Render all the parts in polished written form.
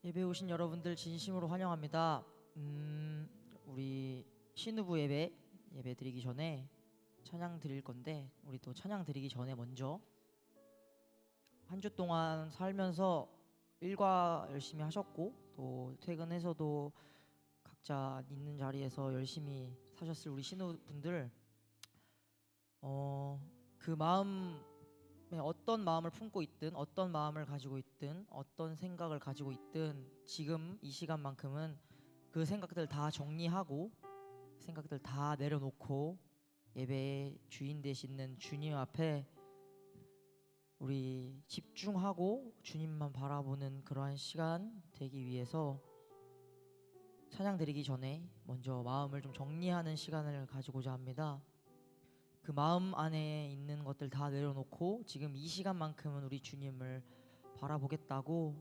예배 오신 여러분들 진심으로 환영합니다. 우리 신우부 예배 드리기 전에 찬양 드릴 건데, 우리 또 찬양 드리기 전에 먼저 한 주 동안 살면서 일과 열심히 하셨고 또 퇴근해서도 각자 있는 자리에서 열심히 사셨을 우리 신우분들, 그 마음에 어떤 마음을 품고 있든, 어떤 마음을 가지고 있든, 어떤 생각을 가지고 있든, 지금 이 시간만큼은 그 생각들 다 정리하고 생각들 다 내려놓고 예배의 주인 되시는 주님 앞에 우리 집중하고 주님만 바라보는 그러한 시간 되기 위해서 찬양 드리기 전에 먼저 마음을 좀 정리하는 시간을 가지고자 합니다. 그 마음 안에 있는 것들 다 내려놓고 지금 이 시간만큼은 우리 주님을 바라보겠다고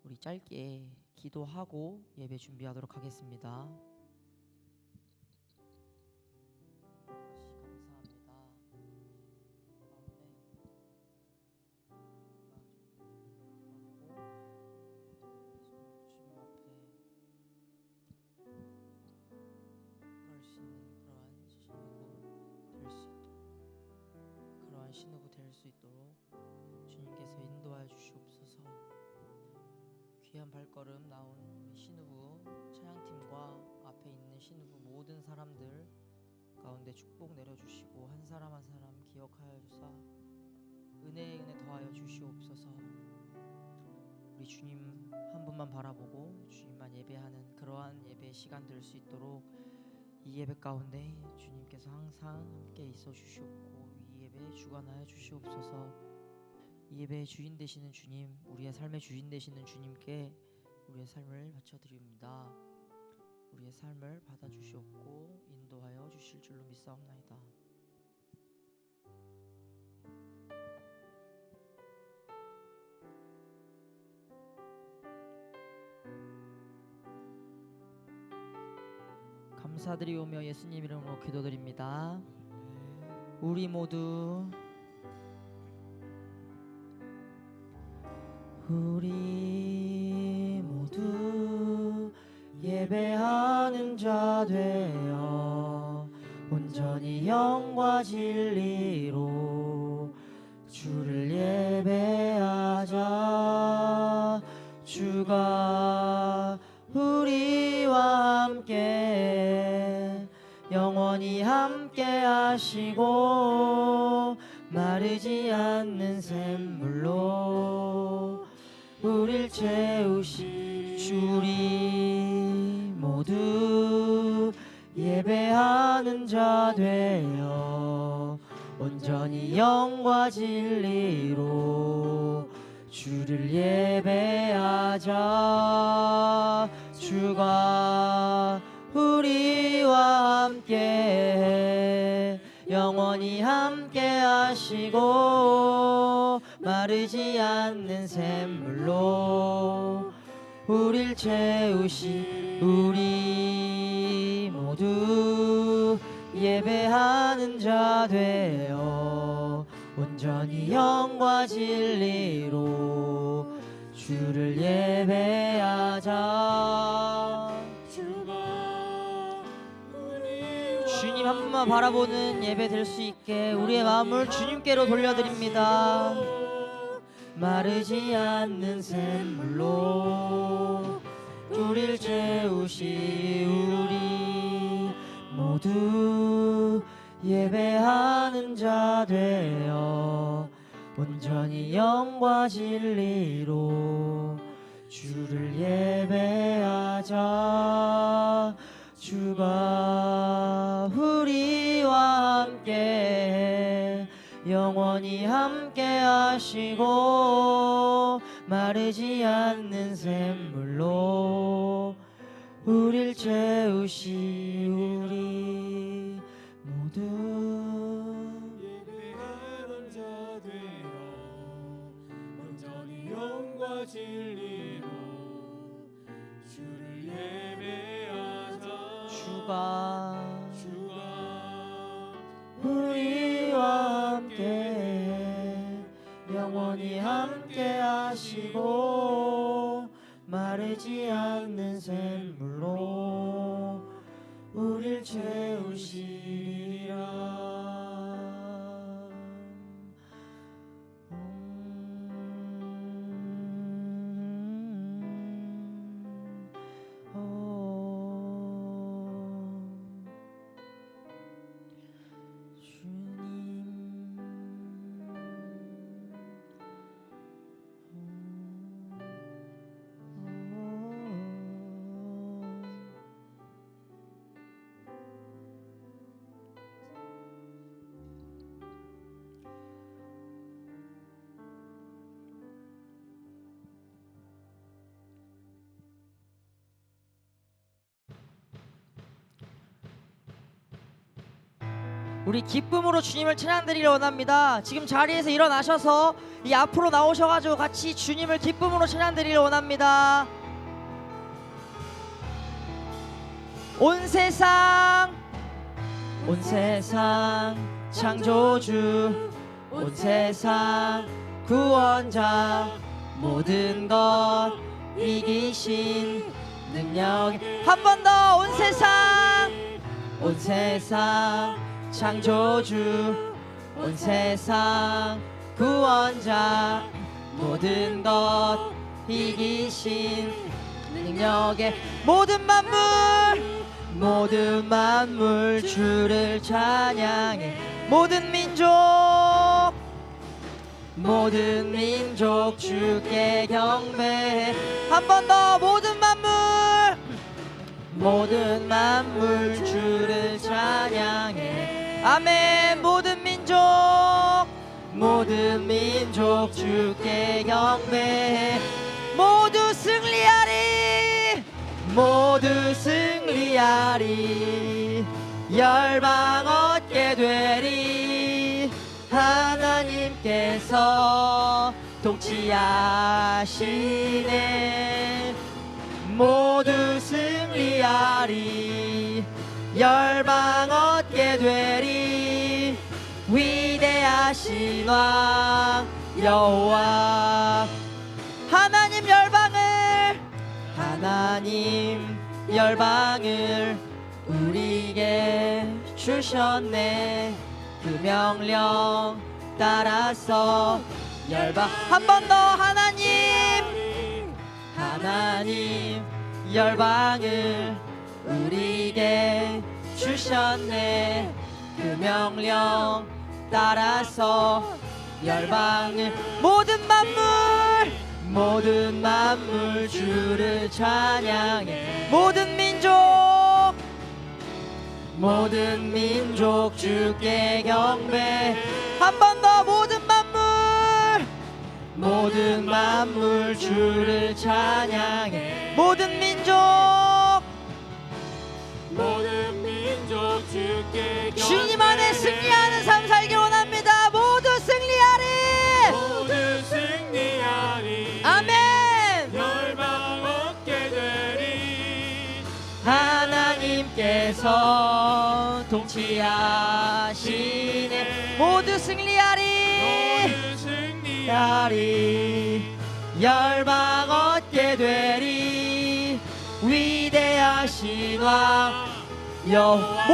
우리 짧게 기도하고 예배 준비하도록 하겠습니다. 감사합니다. 신우부 될 수 있도록 주님께서 인도하여 주시옵소서. 귀한 발걸음 나온 우리 신우부 찬양팀과 앞에 있는 신우부 모든 사람들 가운데 축복 내려주시고 한 사람 한 사람 기억하여 주사 은혜에 은혜 더하여 주시옵소서. 우리 주님 한 분만 바라보고 주님만 예배하는 그러한 예배 시간 될 수 있도록 이 예배 가운데 주님께서 항상 함께 있어 주시옵고 이 예배에 주관하여 주시옵소서. 이 예배의 주인 되시는 주님, 우리의 삶의 주인 되시는 주님께 우리의 삶을 바쳐드립니다. 우리의 삶을 받아주시옵고 인도하여 주실 줄로 믿사옵나이다. 감사드리오며 예수님 이름으로 기도드립니다. 우리 모두 예배하는 자 되어 온전히 영과 진리로 주를 예배하자. 주가 우리와 함께 영원히 함께 하시고 마르지 않는 샘물로 우릴 채우시. 우리 모두 예배하는 자 되어 온전히 영과 진리로 주를 예배하자. 주가 우리와 함께 영원히 함께 하시고 마르지 않는 샘물로 우릴 채우시. 우리 모두 예배하는 자 되어 온전히 영과 진리로 주를 예배하자. 주님 한 분만 바라보는 예배 될 수 있게 우리의 마음을 주님께로 돌려드립니다. 마르지 않는 샘물로 우릴 채우시. 우리 모두 예배하는 자 되어 온전히 영과 진리로 주를 예배하자. 주가 우리와 함께 영원히 함께 하시고 마르지 않는 샘물로 우릴 채우시. 우리 모두 예배하는 자 되어 온전히 영과 진리로 주를 예배하자. 주가 우리와 함께 영원히 함께 하시고 마르지 않는 샘물로 우릴 채우시리라. 우리 기쁨으로 주님을 찬양드리려 원합니다. 지금 자리에서 일어나셔서 이 앞으로 나오셔가지고 같이 주님을 기쁨으로 찬양드리려 원합니다. 온 세상 창조주, 온 세상 구원자, 모든 것 이기신 능력. 한 번 더. 온 세상 창조주, 온 세상 구원자, 모든 것 이기신 능력의 모든 만물 주를 찬양해. 모든 민족 주께 경배해. 한 번 더. 모든 만물 주를 찬양해. 아멘. 모든 민족 주께 경배해. 모두 승리하리. 열방 얻게 되리. 하나님께서 통치하시네. 모두 승리하리. 열방 얻게 되리. 위대하신 왕 여호와. 하나님 열방을 우리에게 주셨네. 그 명령 따라서 열방. 한 번 더. 하나님 열방을 우리에게 주셨네. 그 명령 따라서 열방을. 모든 만물 주를 찬양해. 모든 민족 주께 경배. 한 번 더. 모든 만물 주를 찬양해. 모든 민족 주께 경배. 주님 안에 승리하는 삶 살기 원합니다. 모두 승리하리. 아멘. 열방 얻게 되리. 하나님께서 통치하시네. 모두 승리하리. 열방 얻게 되리. 위대하신 왕 여호와.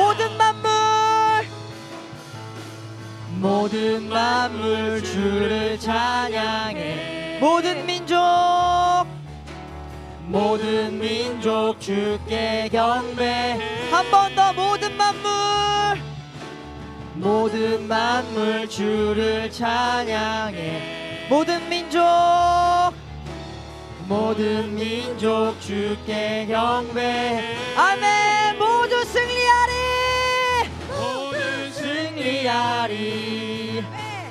모든 만물 주를 찬양해. 모든 민족 주께 경배. 한 번 더. 모든 만물 주를 찬양해. 모든 민족 주께 경배. 아멘. 모두 승리하리.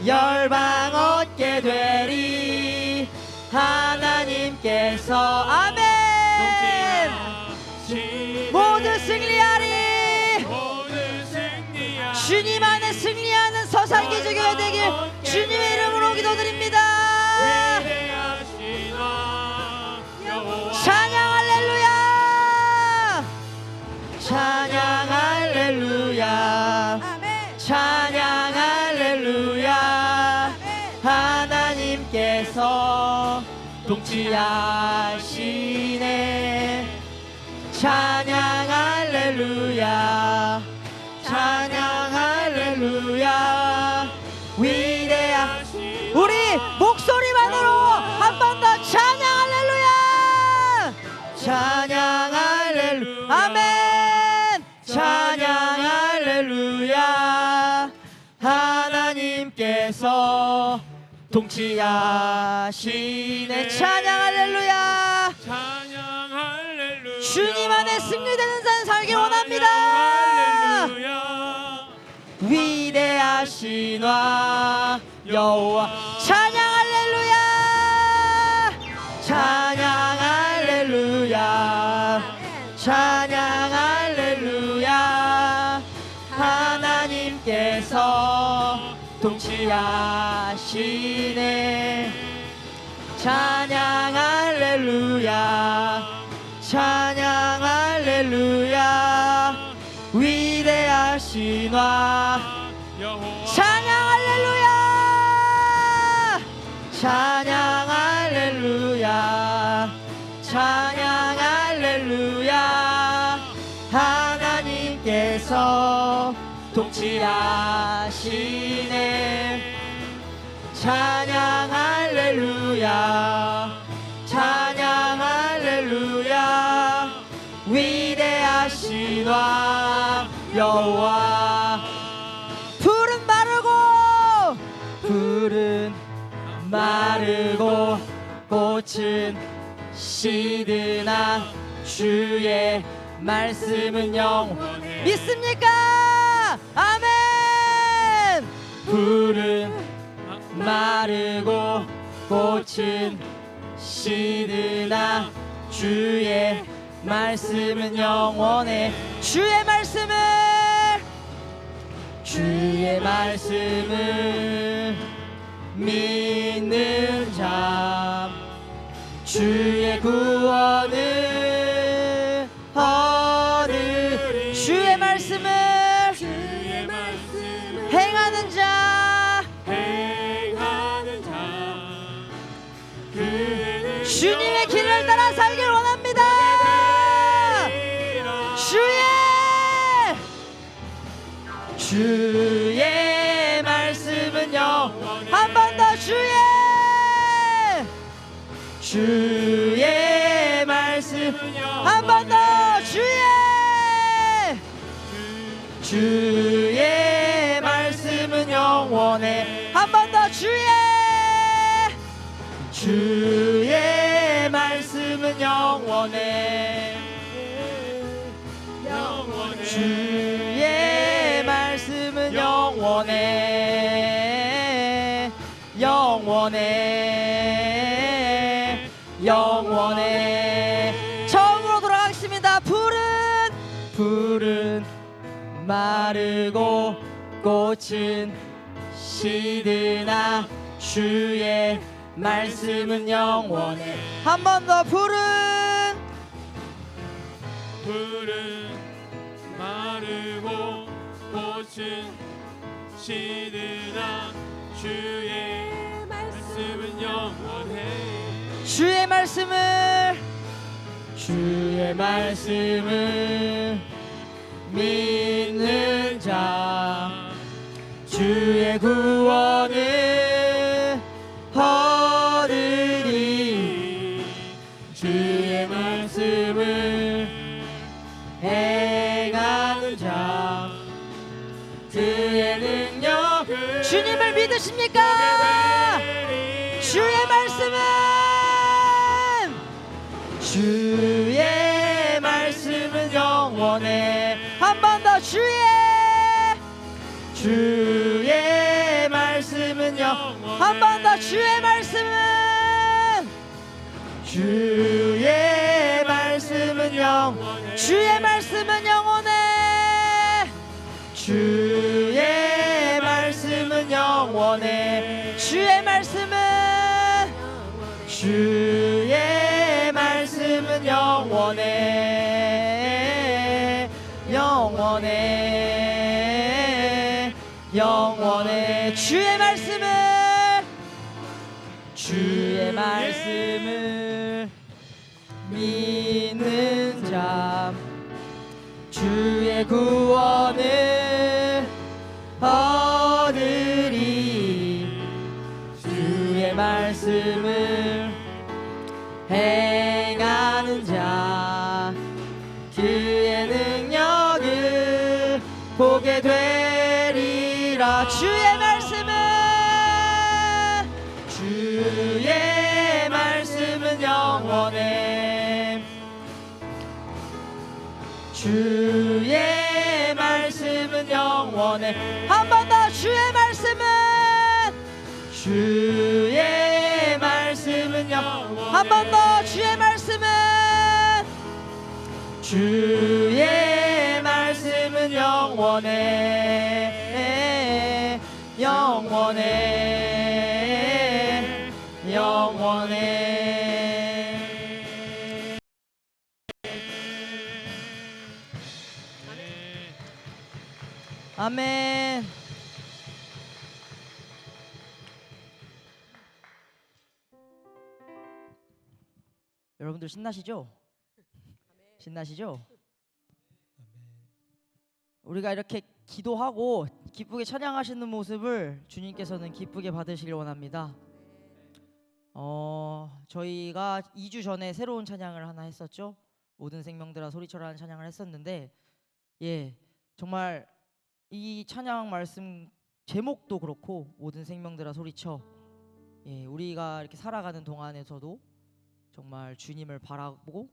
열방 얻게 되리. 하나님께서 아멘. 모두 승리하리. 주님 안에 승리하는 서산기주교회 되길 주님의 이름으로 기도드립니다. 찬양 할렐루야. 찬양 할렐루야. 찬양 할렐루야. 하나님께서 통치하시네. 찬양 할렐루야 찬양 할렐루야 위대하신 우리 목소리만으로 한 번 더 찬양 할렐루야 찬양 할렐루야 아멘 찬양 할렐루야 하나님께서 통치하시네 찬양 할렐루야 찬양 할렐루야 주님 안에 승리되는 삶 살기 원합니다 할렐루야 위대하신 와 여호와 찬양 할렐루야 찬양 할렐루야 찬양 할렐루야 하나님께서 통치하시네 찬양 할렐루야 찬양 할렐루야 위대하신 와 여호와 찬양 할렐루야 찬양 할렐루야 찬양 할렐루야 하나님께서 통치하시네 찬양 할렐루야 찬양 할렐루야 위대하신 와 여호와 푸른 마르고 꽃은 시드나 주의 말씀은 영원해 믿습니까? 아멘 푸른 마르고 꽃은 시드나 주의 말씀은 영원해 주의 말씀을 믿는 자 주의 구원을 얻으리 주의 말씀을 행하는 자 주님의 길을 따라 살길 원합니다 주의 말씀은 영원해 한 번 더 주의 말씀 한 번 더 주의 말씀은 영원해 한 번 더 주의 말씀은 영원해 주의 말씀은 영원해 처음으로 돌아가겠습니다 푸른 마르고 꽃은 시드나 주의 말씀은 영원해 한 번 더 푸른 마르고 꽃은 시드나 주의 말씀은 영원해 주의 말씀을 믿는 자 주의 구원을 얻으리 주의 말씀을 행하는 자 그의 능력을 주님을 믿으십니까? 주의 말씀은 영원해 한 번 더 주의 말씀은 영원해 한 번 더 주의 말씀은 영원해 주의 말씀은 영원해 주의 말씀은 영원해 주의 말씀은 영원해 영원해 주의 말씀을 믿는 자 우리의 구원을 얻으리. 주의 말씀을 행하는 자 그의 능력을 보게 되리라. 주의 말씀은 영원해. 주의 말씀은 영원해. 한 번 더. 주의 말씀은 영원해. 한 번 더. 주의 말씀은 영원해. 영원해. 아멘. 여러분들 신나시죠? 우리가 이렇게 기도하고 기쁘게 찬양하시는 모습을 주님께서는 기쁘게 받으시길 원합니다. 저희가 2주 전에 새로운 찬양을 하나 했었죠. 모든 생명들아 소리쳐라는 찬양을 했었는데, 정말 이 찬양 말씀 제목도 그렇고 모든 생명들아 소리쳐, 우리가 이렇게 살아가는 동안에서도 정말 주님을 바라보고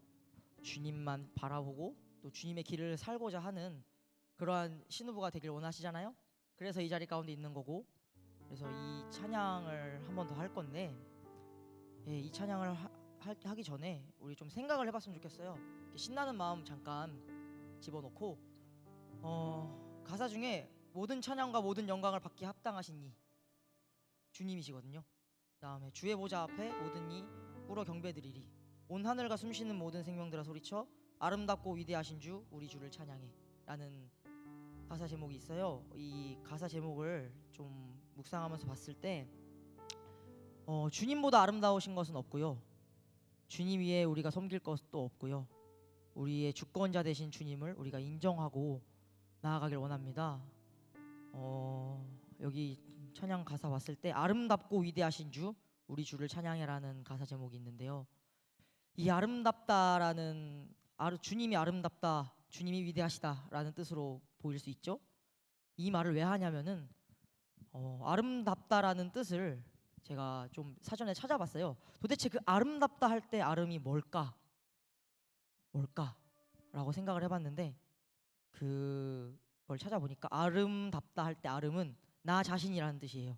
주님만 바라보고 또 주님의 길을 살고자 하는 그러한 신우부가 되길 원하시잖아요. 그래서 이 자리 가운데 있는 거고, 그래서 이 찬양을 한 번 더 할 건데, 이 찬양을 하기 전에 우리 좀 생각을 해봤으면 좋겠어요. 신나는 마음 잠깐 집어넣고, 가사 중에 모든 찬양과 모든 영광을 받기 합당하신 이 주님이시거든요. 다음에 주의 보좌 앞에 모든 이 꿇어 경배드리리. 온 하늘과 숨쉬는 모든 생명들아 소리쳐 아름답고 위대하신 주 우리 주를 찬양해 라는 가사 제목이 있어요. 이 가사 제목을 좀 묵상하면서 봤을 때 주님보다 아름다우신 것은 없고요, 주님 위에 우리가 섬길 것도 없고요, 우리의 주권자 되신 주님을 우리가 인정하고 나아가길 원합니다. 여기 찬양 가사 봤을 때 아름답고 위대하신 주 우리 주를 찬양해라는 가사 제목이 있는데요, 이 아름답다라는 주님이 아름답다, 주님이 위대하시다라는 뜻으로 보일 수 있죠. 이 말을 왜 하냐면은 아름답다라는 뜻을 제가 좀 사전에 찾아봤어요. 도대체 그 아름답다 할 때 아름이 뭘까라고 생각을 해봤는데, 그걸 찾아보니까 아름답다 할 때 아름은 나 자신이라는 뜻이에요.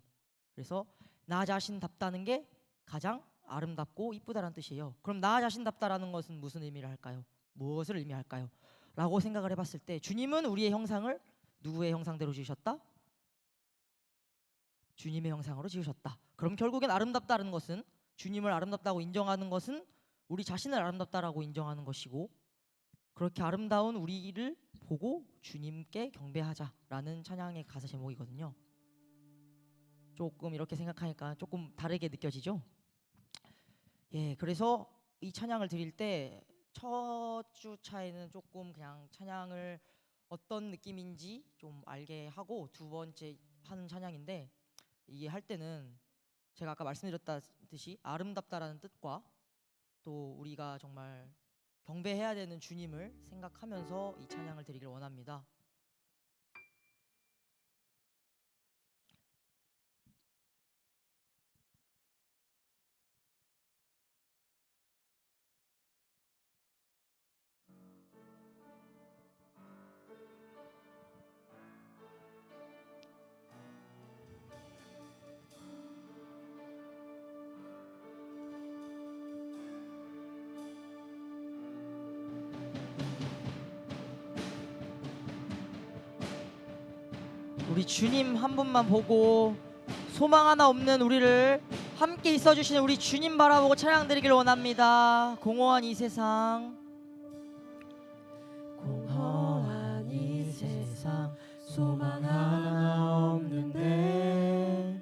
그래서 나 자신답다는 게 가장 아름답고 이쁘다라는 뜻이에요. 그럼 나 자신답다라는 것은 무슨 의미를 할까요? 무엇을 의미할까요? 라고 생각을 해봤을 때, 주님은 우리의 형상을 누구의 형상대로 지으셨다? 주님의 형상으로 지으셨다. 그럼 결국엔 아름답다는 것은, 주님을 아름답다고 인정하는 것은 우리 자신을 아름답다라고 인정하는 것이고, 그렇게 아름다운 우리를 보고 주님께 경배하자라는 찬양의 가사 제목이거든요. 조금 이렇게 생각하니까 조금 다르게 느껴지죠? 그래서 이 찬양을 드릴 때 첫 주 차에는 조금 그냥 찬양을 어떤 느낌인지 좀 알게 하고, 두 번째 하는 찬양인데, 이게 할 때는 제가 아까 말씀드렸다듯이 아름답다라는 뜻과 또 우리가 정말 경배해야 되는 주님을 생각하면서 이 찬양을 드리길 원합니다. 우리 주님 한 분만 보고 소망 하나 없는 우리를 함께 있어주시는 우리 주님 바라보고 찬양 드리길 원합니다. 공허한 이 세상, 공허한 이 세상 소망 하나 없는데,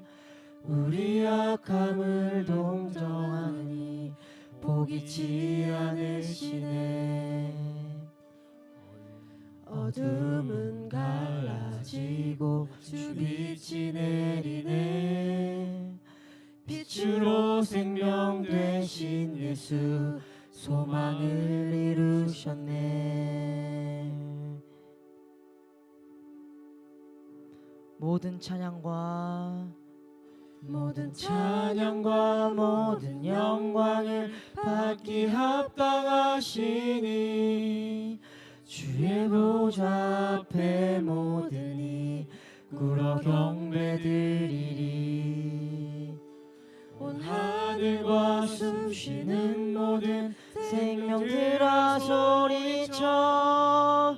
우리 약함을 동정하니 포기치 않으시네. 어둠은 갈라지고 주빛이 내리네. 빛으로 생명 되신 예수 소망을 이루셨네. 모든 찬양과 모든 영광을 받기 합당하시니 주의 보좌 앞에 모든이 꿇어 경배드리리. 온 하늘과 숨쉬는 모든 생명들아 소리쳐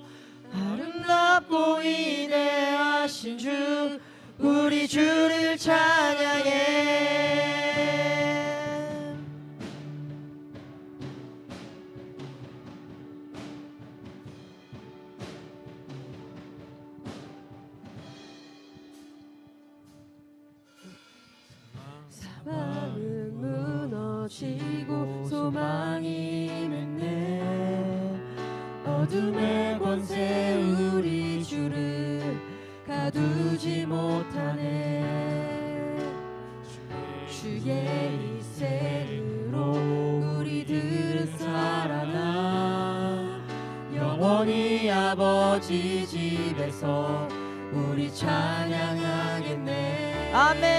아름답고 위대하신 주 우리 주를 찬양해. 사방은 무너지고 소망이 맺네. 어둠의 권세 우리 주를 가두지 못하네. 주의 이 세례로 우리들은 살아나 영원히 아버지 집에서 우리 찬양하겠네. 아멘.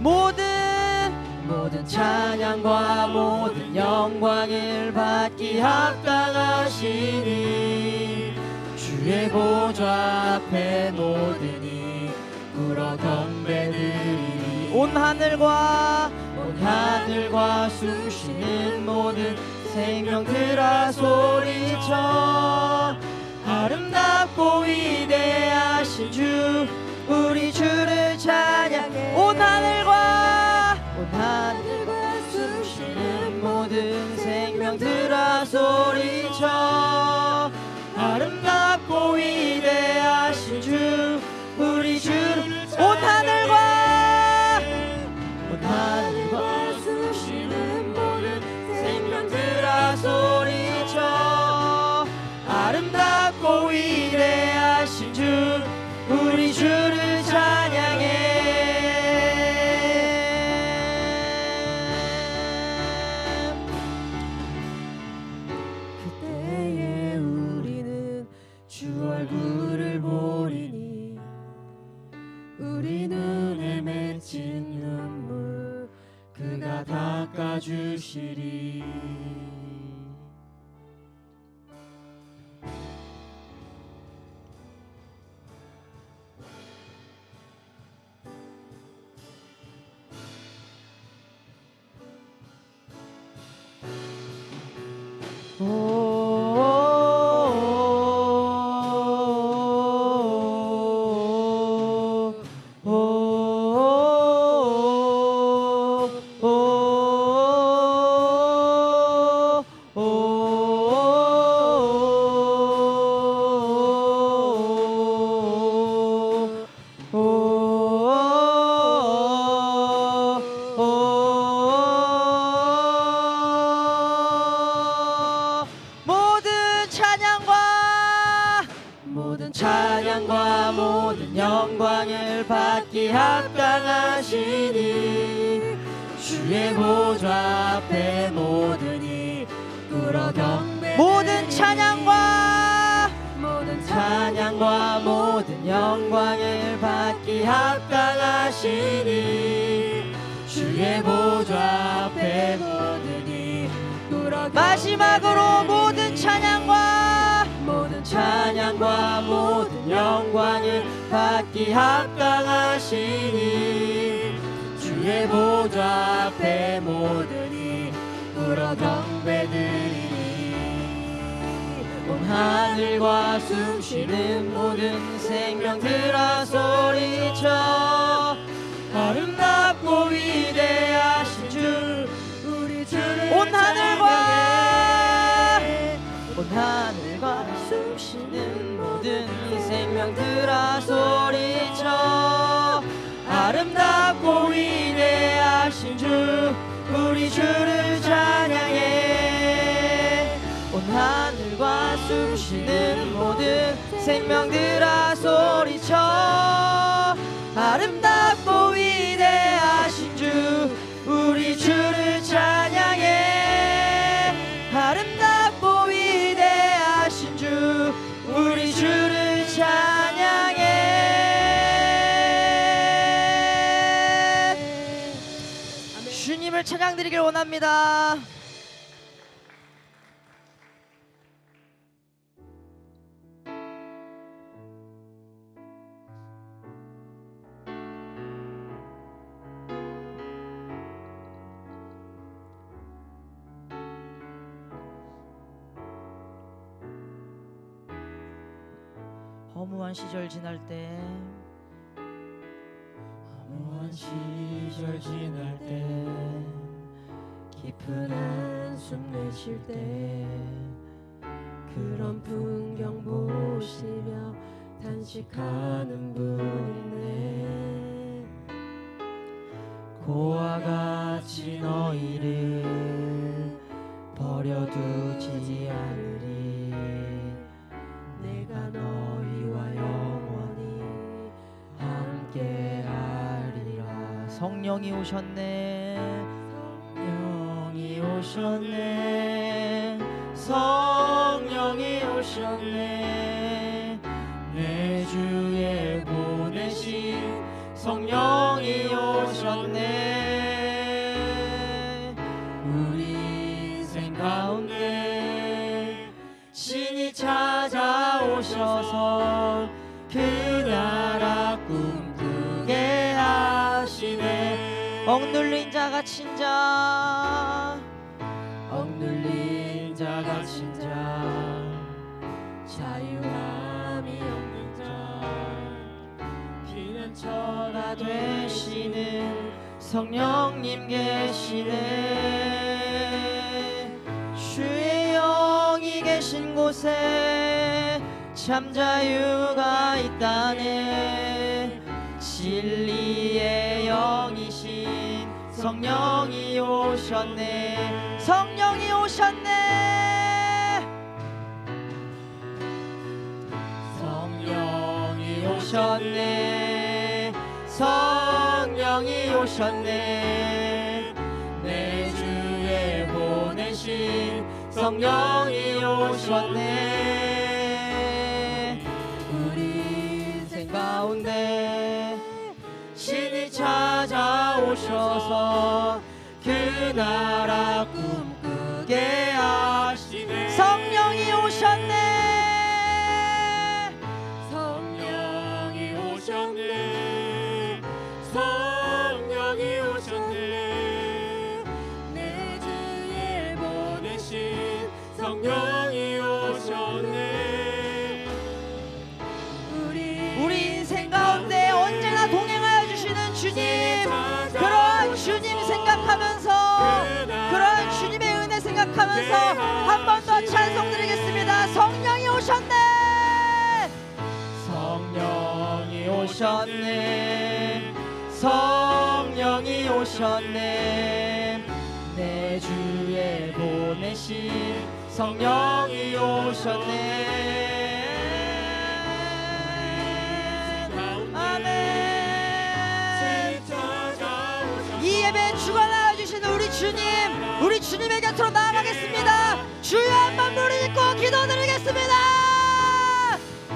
모든 찬양과 모든 영광을 받기 합당하시니 주의 보좌 앞에 모든이 꿇어 경배드리니. 온 하늘과 숨쉬는 모든 생명들아 소리쳐 아름답고 위대하신 주 우리 주를 찬양해. 온 하늘과 숨쉬는 모든 생명들아 소리쳐 아름답고 위대하신 주 우리 주를 온 하늘과 숨쉬는 모든 생명들아 소리쳐 아름답고 위대하신 주 우리 주를 찬양해. 그때에 우리는 주 얼굴을 보리니 우리 눈에 맺힌 눈물 그가 닦아주시리. 찬양과 모든 영광을 받기 합당하시니 주의 보좌 앞에 모든이 꿇어 경배. 모든 찬양과 모든 영광을 받기 합당하시니 주의 보좌 앞에 모든이 꿇어 경배. 마지막으로 모든 찬양과 모든 영광을 받기 합당하시니 주의 보좌 앞에 모든이 꿇어 경배드리니. 온 하늘과 숨쉬는 모든 생명들아 소리쳐 아름답고 위대하신 주 우리 주를 온 하늘과 숨쉬는 모든 생명들아 소리쳐 아름답고 위대하신 주 우리 주를 찬양해. 숨쉬는 모든 생명들아 소리쳐 아름답고 위대하신 주 우리 주를 찬양해 아름답고 위대하신 주 우리 주를 찬양해 주님을 찬양드리길 원합니다. 허무한 시절 지날 때 허무한 시절 지날 때 깊은 한숨 내쉴 때 그런 풍경 보시며 탄식하는 분이네 고와 같이 너희를 버려두지 않으리 내가 너희와 영원히 함께하리라 성령이 오셨네 성령이 오셨네 성령이 오셨네 내 주에 보내신 성령이 오셨네 우리 인생 가운데 신이 찾아오셔서 그 나라 꿈꾸게 하시네 억눌린 자가 친자 억눌린 자가 친자 자유함이 없는 자 피난처가 되시는 성령님 계시네 주의 영이 계신 곳에 참 자유가 있다네 진리의 영이신 성령이 오셨네 성령이 오셨네 성령이 오셨네 성령이 오셨네 내 주에 보내신 성령이 오셨네 우리 인생 가운데 신이 찾아오셔서 그 나라 꿈꾸게 하시네 성령이 오셨네 성령이 오셨네 성령이 오셨네 내 주에 보내신 성령이 오셨네 우리 인생 가운데 언제나 동행하여 주시는 주님 그런 주님 생각하면서 그런 주님의 은혜 생각하면서 한 번 더 찬송 드리겠습니다 성령이 오셨네 성령이 오셨네 성령이 오셨네 내 주에 보내신 성령이 오셨네 아멘 이 예배에 주관하여 주시는 우리 주님 우리 주님의 곁으로 나아가겠습니다 주여 한번 부르짖고 기도드리겠습니다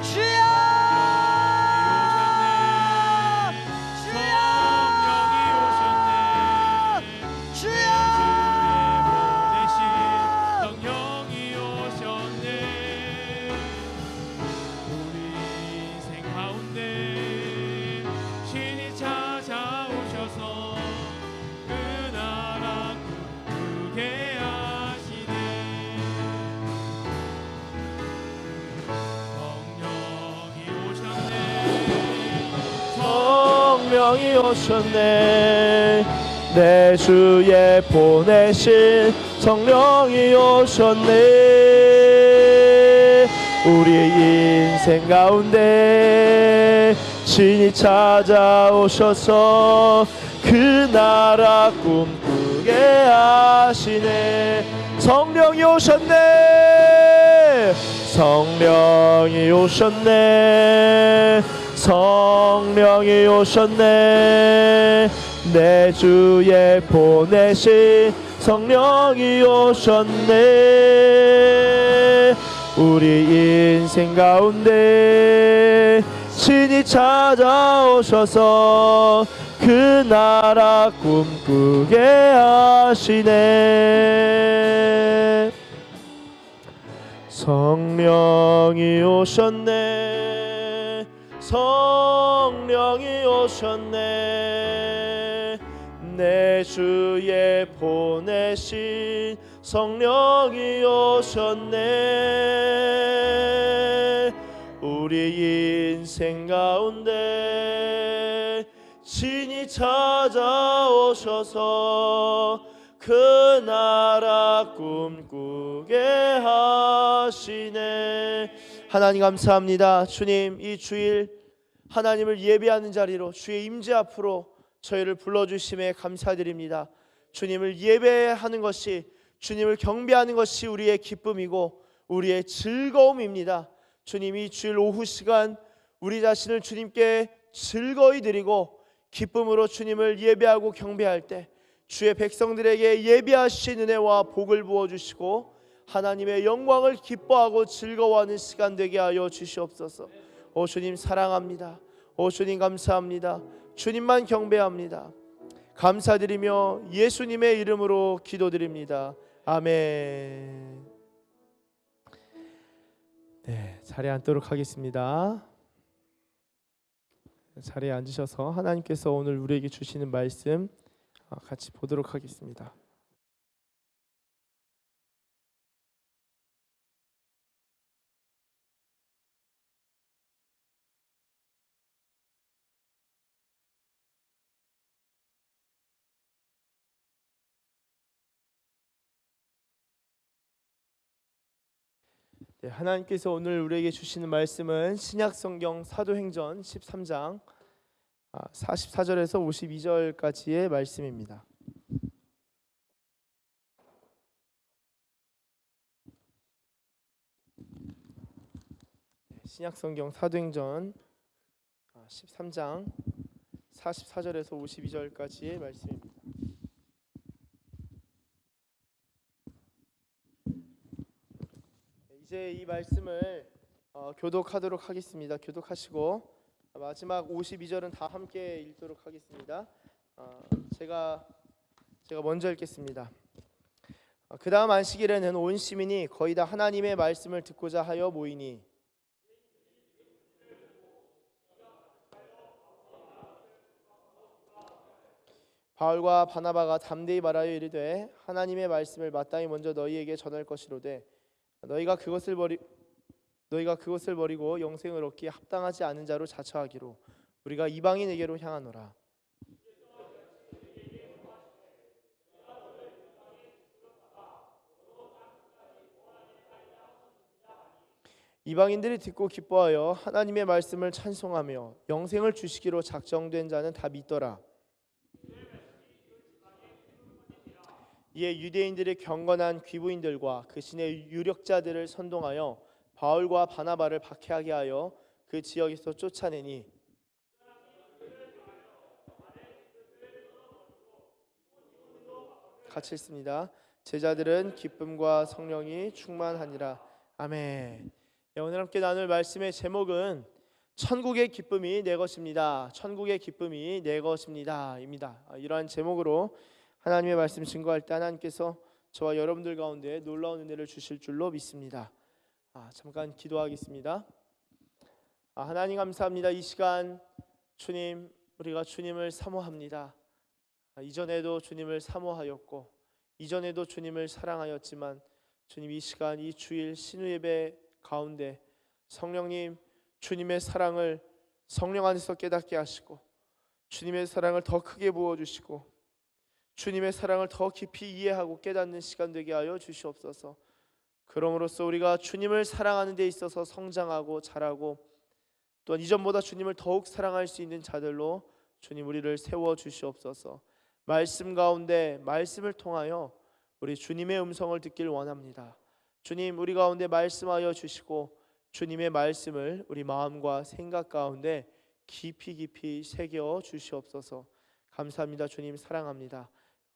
주여 성령이 오셨네 내 주에 보내신 성령이 오셨네 우리 인생 가운데 신이 찾아오셔서 그 나라 꿈꾸게 하시네 성령이 오셨네 성령이 오셨네. 성령이 오셨네. 내 주에 보내신 성령이 오셨네. 우리 인생 가운데 친히 찾아오셔서 그 나라 꿈꾸게 하시네. 성령이 오셨네. 성령이 오셨네. 내 주에 보내신 성령이 오셨네. 우리 인생 가운데 친히 찾아오셔서 그 나라 꿈꾸게 하시네. 하나님 감사합니다. 주님, 이 주일 하나님을 예배하는 자리로 주의 임재 앞으로 저희를 불러주심에 감사드립니다. 주님을 예배하는 것이, 주님을 경배하는 것이 우리의 기쁨이고 우리의 즐거움입니다. 주님, 이 주일 오후 시간 우리 자신을 주님께 즐거이 드리고 기쁨으로 주님을 예배하고 경배할 때 주의 백성들에게 예비하신 은혜와 복을 부어주시고 하나님의 영광을 기뻐하고 즐거워하는 시간 되게 하여 주시옵소서. 오 주님 사랑합니다. 오 주님 감사합니다. 주님만 경배합니다. 감사드리며 예수님의 이름으로 기도드립니다. 아멘. 네, 자리에 앉도록 하겠습니다. 자리에 앉으셔서 하나님께서 오늘 우리에게 주시는 말씀 같이 보도록 하겠습니다. 네, 하나님께서 오늘 우리에게 주시는 말씀은 신약성경 사도행전 13장 44절에서 52절까지의 말씀입니다. 신약성경 사도행전 13장 44절에서 52절까지의 말씀입니다. 이제 이 말씀을 교독하도록 하겠습니다. 교독하시고 마지막 52절은 다 함께 읽도록 하겠습니다. 제가 먼저 읽겠습니다. 그 다음 안식일에는 온 시민이 거의 다 하나님의 말씀을 듣고자 하여 모이니 바울과 바나바가 담대히 말하여 이르되 하나님의 말씀을 마땅히 먼저 너희에게 전할 것이로되 너희가 그것을 버리고 영생을 얻기에 합당하지 않은 자로 자처하기로 우리가 이방인에게로 향하노라. 이방인들이 듣고 기뻐하여 하나님의 말씀을 찬송하며 영생을 주시기로 작정된 자는 다 믿더라. 이에 유대인들의 경건한 귀부인들과 그 신의 유력자들을 선동하여 바울과 바나바를 박해하게 하여 그 지역에서 쫓아내니 같이 읽습니다. 제자들은 기쁨과 성령이 충만하니라. 아멘. 네, 오늘 함께 나눌 말씀의 제목은 천국의 기쁨이 내 것입니다. 천국의 기쁨이 내 것입니다 입니다. 이러한 제목으로 하나님의 말씀 증거할 때 하나님께서 저와 여러분들 가운데 놀라운 은혜를 주실 줄로 믿습니다. 잠깐 기도하겠습니다. 하나님 감사합니다. 이 시간 주님, 우리가 주님을 사모합니다. 이전에도 주님을 사모하였고 이전에도 주님을 사랑하였지만 주님, 이 시간 이 주일 신우 예배 가운데 성령님, 주님의 사랑을 성령 안에서 깨닫게 하시고 주님의 사랑을 더 크게 부어주시고 주님의 사랑을 더 깊이 이해하고 깨닫는 시간 되게 하여 주시옵소서. 그럼으로써 우리가 주님을 사랑하는 데 있어서 성장하고 자라고 또한 이전보다 주님을 더욱 사랑할 수 있는 자들로 주님 우리를 세워 주시옵소서. 말씀 가운데 말씀을 통하여 우리 주님의 음성을 듣길 원합니다. 주님 우리 가운데 말씀하여 주시고 주님의 말씀을 우리 마음과 생각 가운데 깊이 깊이 새겨 주시옵소서. 감사합니다. 주님 사랑합니다.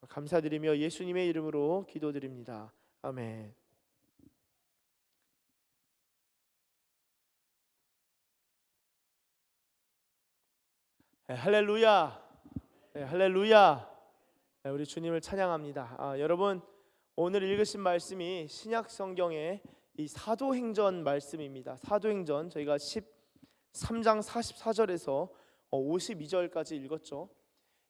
감사드리며 예수님의 이름으로 기도드립니다. 아멘. 네, 할렐루야. 네, 할렐루야. 네, 우리 주님을 찬양합니다. 여러분 오늘 읽으신 말씀이 신약 성경의 이 사도행전 말씀입니다. 사도행전 저희가 13장 44절에서 52절까지 읽었죠.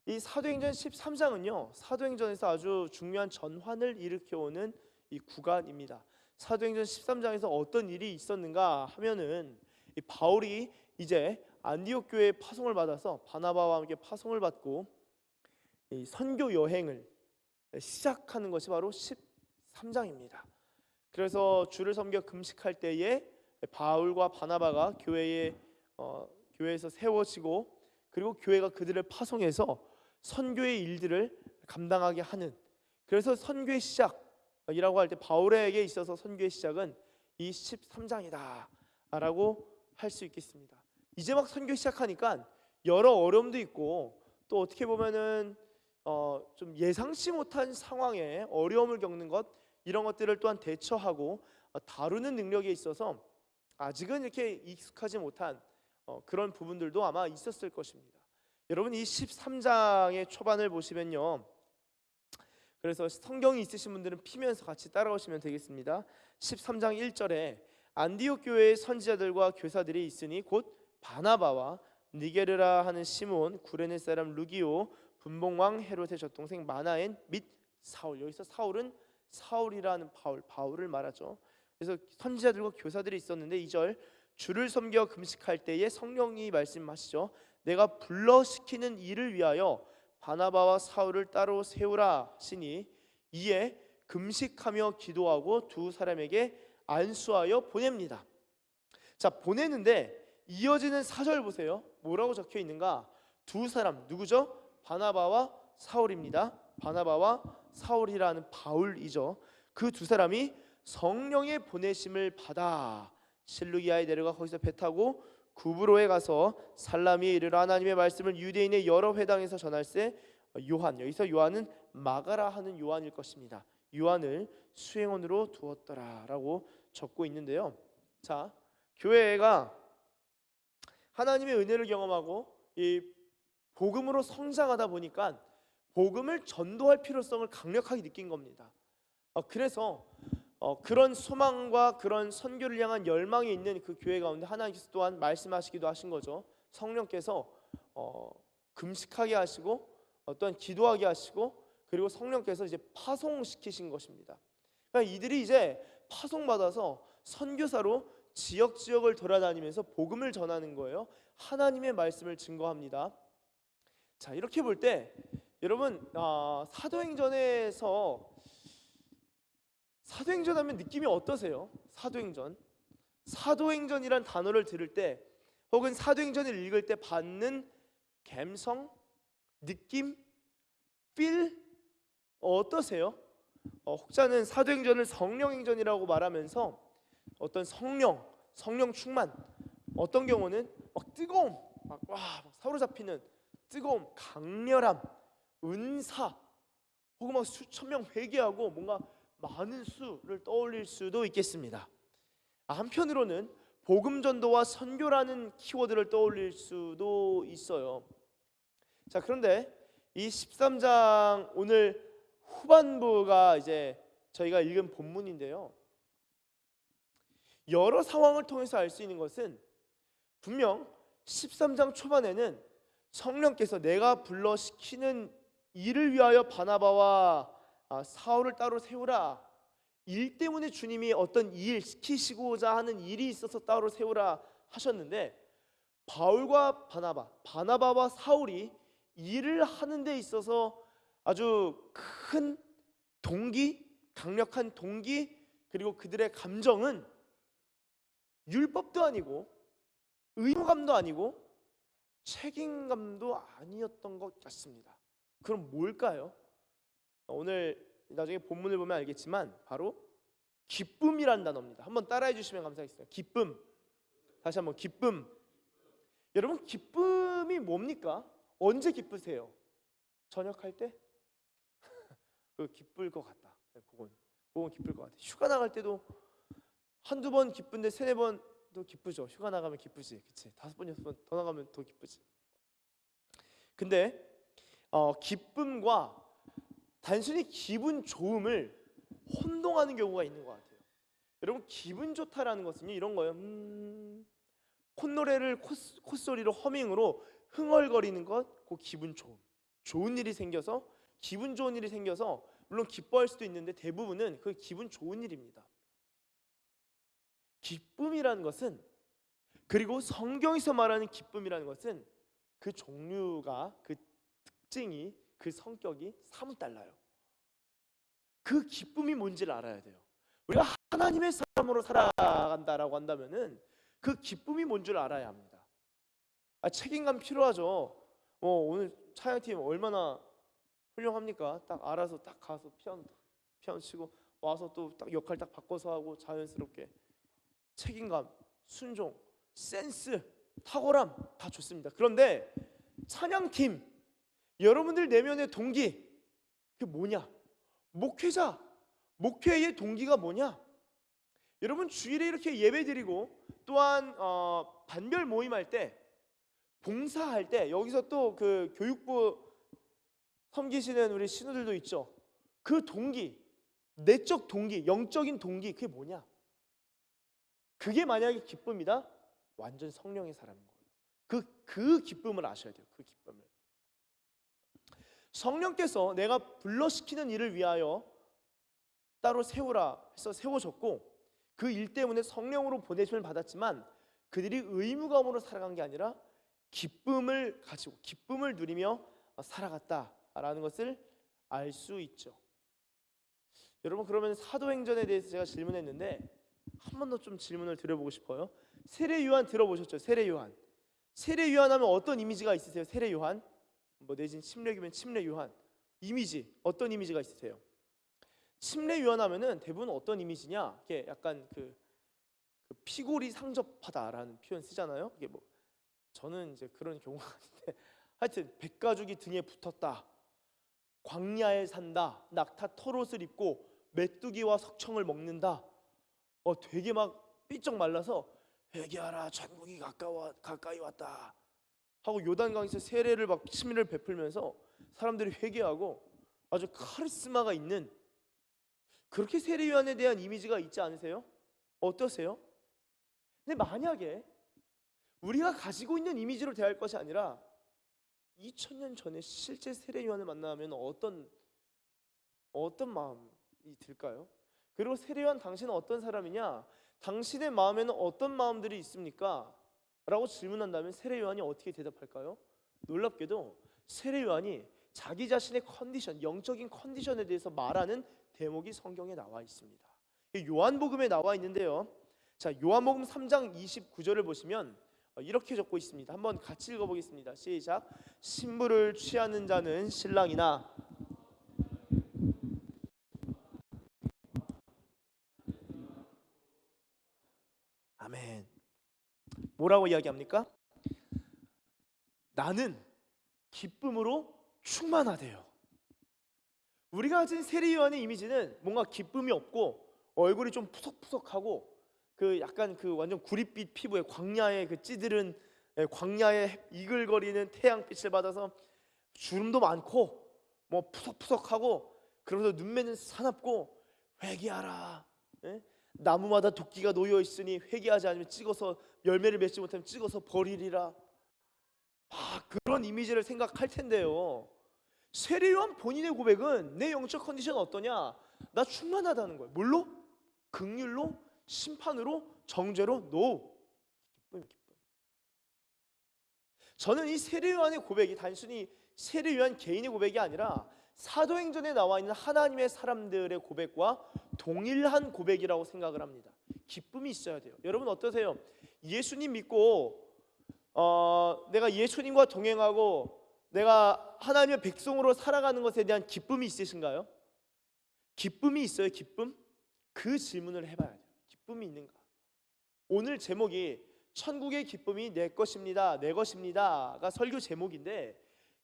이 사도행전 13장은요 사도행전에서 아주 중요한 전환을 일으켜오는 이 구간입니다. 사도행전 13장에서 어떤 일이 있었는가 하면은 이 바울이 이제 안디옥 교회에 파송을 받아서 바나바와 함께 파송을 받고 이 선교 여행을 시작하는 것이 바로 13장입니다. 그래서 주를 섬겨 금식할 때에 바울과 바나바가 교회에서 세워지고 그리고 교회가 그들을 파송해서 선교의 일들을 감당하게 하는, 그래서 선교의 시작이라고 할 때 바울에게 있어서 선교의 시작은 이 13장이다 라고 할 수 있겠습니다. 이제 막 선교 시작하니까 여러 어려움도 있고 또 어떻게 보면은 좀 예상치 못한 상황에 어려움을 겪는 것, 이런 것들을 또한 대처하고 다루는 능력에 있어서 아직은 이렇게 익숙하지 못한 그런 부분들도 아마 있었을 것입니다. 여러분 이 13장의 초반을 보시면요, 그래서 성경이 있으신 분들은 피면서 같이 따라오시면 되겠습니다. 13장 1절에 안디옥 교회의 선지자들과 교사들이 있으니 곧 바나바와 니게르라 하는 시몬, 구레네 사람 루기오, 분봉왕 헤롯의 젖동생 마나엔 및 사울. 여기서 사울은 사울이라는 바울을 말하죠. 그래서 선지자들과 교사들이 있었는데 2절 주를 섬겨 금식할 때에 성령이 말씀하시죠. 내가 불러시키는 일을 위하여 바나바와 사울을 따로 세우라 하시니 이에 금식하며 기도하고 두 사람에게 안수하여 보냅니다. 자, 보내는데 이어지는 4절 보세요. 뭐라고 적혀 있는가? 두 사람 누구죠? 바나바와 사울입니다. 바나바와 사울이라는 바울이죠. 그 두 사람이 성령의 보내심을 받아 실루기아에 내려가 거기서 배 타고 구브로에 가서 살라미에 이르러 하나님의 말씀을 유대인의 여러 회당에서 전할세 요한, 여기서 요한은 마가라 하는 요한일 것입니다. 요한을 수행원으로 두었더라라고 적고 있는데요. 자, 교회가 하나님의 은혜를 경험하고 이 복음으로 성장하다 보니까 복음을 전도할 필요성을 강력하게 느낀 겁니다. 그래서 그런 소망과 그런 선교를 향한 열망이 있는 그 교회 가운데 하나님께서 또한 말씀하시기도 하신 거죠. 성령께서 금식하게 하시고 또한 기도하게 하시고 그리고 성령께서 이제 파송시키신 것입니다. 그러니까 이들이 이제 파송받아서 선교사로 지역을 돌아다니면서 복음을 전하는 거예요. 하나님의 말씀을 증거합니다. 자, 이렇게 볼 때 여러분 사도행전 하면 느낌이 어떠세요? 사도행전이란 단어를 들을 때 혹은 사도행전을 읽을 때 받는 감성, 느낌, feel 어떠세요? 혹자는 사도행전을 성령행전이라고 말하면서 어떤 성령 충만, 어떤 경우는 막 뜨거움, 막 사로잡히는 뜨거움, 강렬함, 은사, 혹은 막 수천 명 회개하고 뭔가 많은 수를 떠올릴 수도 있겠습니다. 한편으로는 복음 전도와 선교라는 키워드를 떠올릴 수도 있어요. 자, 그런데 이 13장 오늘 후반부가 이제 저희가 읽은 본문인데요. 여러 상황을 통해서 알 수 있는 것은 분명 13장 초반에는 성령께서 내가 불러시키는 일을 위하여 바나바와 사울을 따로 세우라, 일 때문에 주님이 어떤 일 시키시고자 하는 일이 있어서 따로 세우라 하셨는데 바울과 바나바와 사울이 일을 하는 데 있어서 아주 큰 동기, 강력한 동기, 그리고 그들의 감정은 율법도 아니고 의무감도 아니고 책임감도 아니었던 것 같습니다. 그럼 뭘까요? 오늘 나중에 본문을 보면 알겠지만 바로 기쁨이란 단어입니다. 한번 따라해 주시면 감사하겠습니다. 기쁨. 다시 한번 기쁨. 여러분 기쁨이 뭡니까? 언제 기쁘세요? 저녁할 때? 그 기쁠 것 같다. 그건 기쁠 것 같아. 휴가 나갈 때도 한두 번 기쁜데 세네 번도 기쁘죠. 휴가 나가면 기쁘지, 그렇지? 5번, 6번 더 나가면 더 기쁘지. 근데 기쁨과 단순히 기분 좋음을 혼동하는 경우가 있는 것 같아요. 여러분 기분 좋다라는 것은요 이런 거예요. 콧노래를 콧소리로 허밍으로 흥얼거리는 것, 그 기분 좋음. 좋은 일이 생겨서 기분 좋은 일이 생겨서 물론 기뻐할 수도 있는데 대부분은 그 기분 좋은 일입니다. 기쁨이라는 것은 그리고 성경에서 말하는 기쁨이라는 것은 그 종류가 그 특징이 그 성격이 사뭇 달라요. 그 기쁨이 뭔지를 알아야 돼요. 우리가 하나님의 사람으로 살아간다라고 한다면은 그 기쁨이 뭔 줄 알아야 합니다. 책임감 필요하죠. 오늘 찬양팀 얼마나 훌륭합니까? 딱 알아서 딱 가서 피아노 치고 와서 또 딱 역할 딱 바꿔서 하고 자연스럽게 책임감, 순종, 센스, 탁월함 다 좋습니다. 그런데 찬양팀 여러분들 내면의 동기 그게 뭐냐? 목회의 동기가 뭐냐? 여러분 주일에 이렇게 예배드리고 또한 반별 모임할 때 봉사할 때 여기서 또 그 교육부 섬기시는 우리 신우들도 있죠. 그 동기, 내적 동기, 영적인 동기 그게 뭐냐? 그게 만약에 기쁨이다? 완전 성령의 사람인 거예요. 그 기쁨을 아셔야 돼요. 그 기쁨을. 성령께서 내가 불러시키는 일을 위하여 따로 세우라 해서 세워졌고 그 일 때문에 성령으로 보내심을 받았지만 그들이 의무감으로 살아간 게 아니라 기쁨을 가지고 기쁨을 누리며 살아갔다라는 것을 알 수 있죠. 여러분 그러면 사도행전에 대해서 제가 질문했는데 한 번 더 좀 질문을 드려보고 싶어요. 세례 요한 들어보셨죠? 세례 요한. 세례 요한 하면 어떤 이미지가 있으세요? 세례 요한? 내진 침례교면 침례 요한. 이미지 어떤 이미지가 있으세요? 침례 요한 하면은 대부분 어떤 이미지냐? 이게 약간 그 피골이 상접하다라는 표현 쓰잖아요. 이게 저는 이제 그런 경우가 아닌데 하여튼 백가죽이 등에 붙었다. 광야에 산다. 낙타 털옷을 입고 메뚜기와 석청을 먹는다. 되게 막 삐쩍 말라서 회개하라 천국이 가까이 왔다 하고 요단강에서 세례를 막 침례를 베풀면서 사람들이 회개하고 아주 카리스마가 있는 그렇게 세례 요한에 대한 이미지가 있지 않으세요? 어떠세요? 근데 만약에 우리가 가지고 있는 이미지로 대할 것이 아니라 2000년 전에 실제 세례 요한을 만나면 어떤 마음이 들까요? 그리고 세례 요한 당신은 어떤 사람이냐? 당신의 마음에는 어떤 마음들이 있습니까? 라고 질문한다면 세례 요한이 어떻게 대답할까요? 놀랍게도 세례 요한이 자기 자신의 컨디션, 영적인 컨디션에 대해서 말하는 대목이 성경에 나와 있습니다. 요한복음에 나와 있는데요. 자, 요한복음 3장 29절을 보시면 이렇게 적고 있습니다. 한번 같이 읽어보겠습니다. 시작. 신부를 취하는 자는 신랑이나 아멘. 뭐라고 이야기합니까? 나는 기쁨으로 충만하대요. 우리가 가진 세례 요한의 이미지는 뭔가 기쁨이 없고 얼굴이 좀 푸석푸석하고 그 약간 그 완전 구릿빛 피부에 광야에 그 찌들은 광야에 이글거리는 태양빛을 받아서 주름도 많고 뭐 푸석푸석하고 그러면서 눈매는 사납고 회개하라. 나무마다 도끼가 놓여 있으니 회개하지 않으면 찍어서 열매를 맺지 못하면 찍어서 버리리라. 그런 이미지를 생각할 텐데요. 세례 요한 본인의 고백은 내 영적 컨디션 어떠냐? 나 충만하다는 거예요. 뭘로? 긍휼로? 심판으로? 정죄로? 노. 기쁨. 저는 이 세례 요한의 고백이 단순히 세례 요한 개인의 고백이 아니라 사도행전에 나와 있는 하나님의 사람들의 고백과 동일한 고백이라고 생각을 합니다. 기쁨이 있어야 돼요. 여러분 어떠세요? 예수님 믿고 내가 예수님과 동행하고 내가 하나님의 백성으로 살아가는 것에 대한 기쁨이 있으신가요? 기쁨이 있어요. 기쁨? 그 질문을 해봐야 돼요. 기쁨이 있는가? 오늘 제목이 천국의 기쁨이 내 것입니다, 내 것입니다가 설교 제목인데,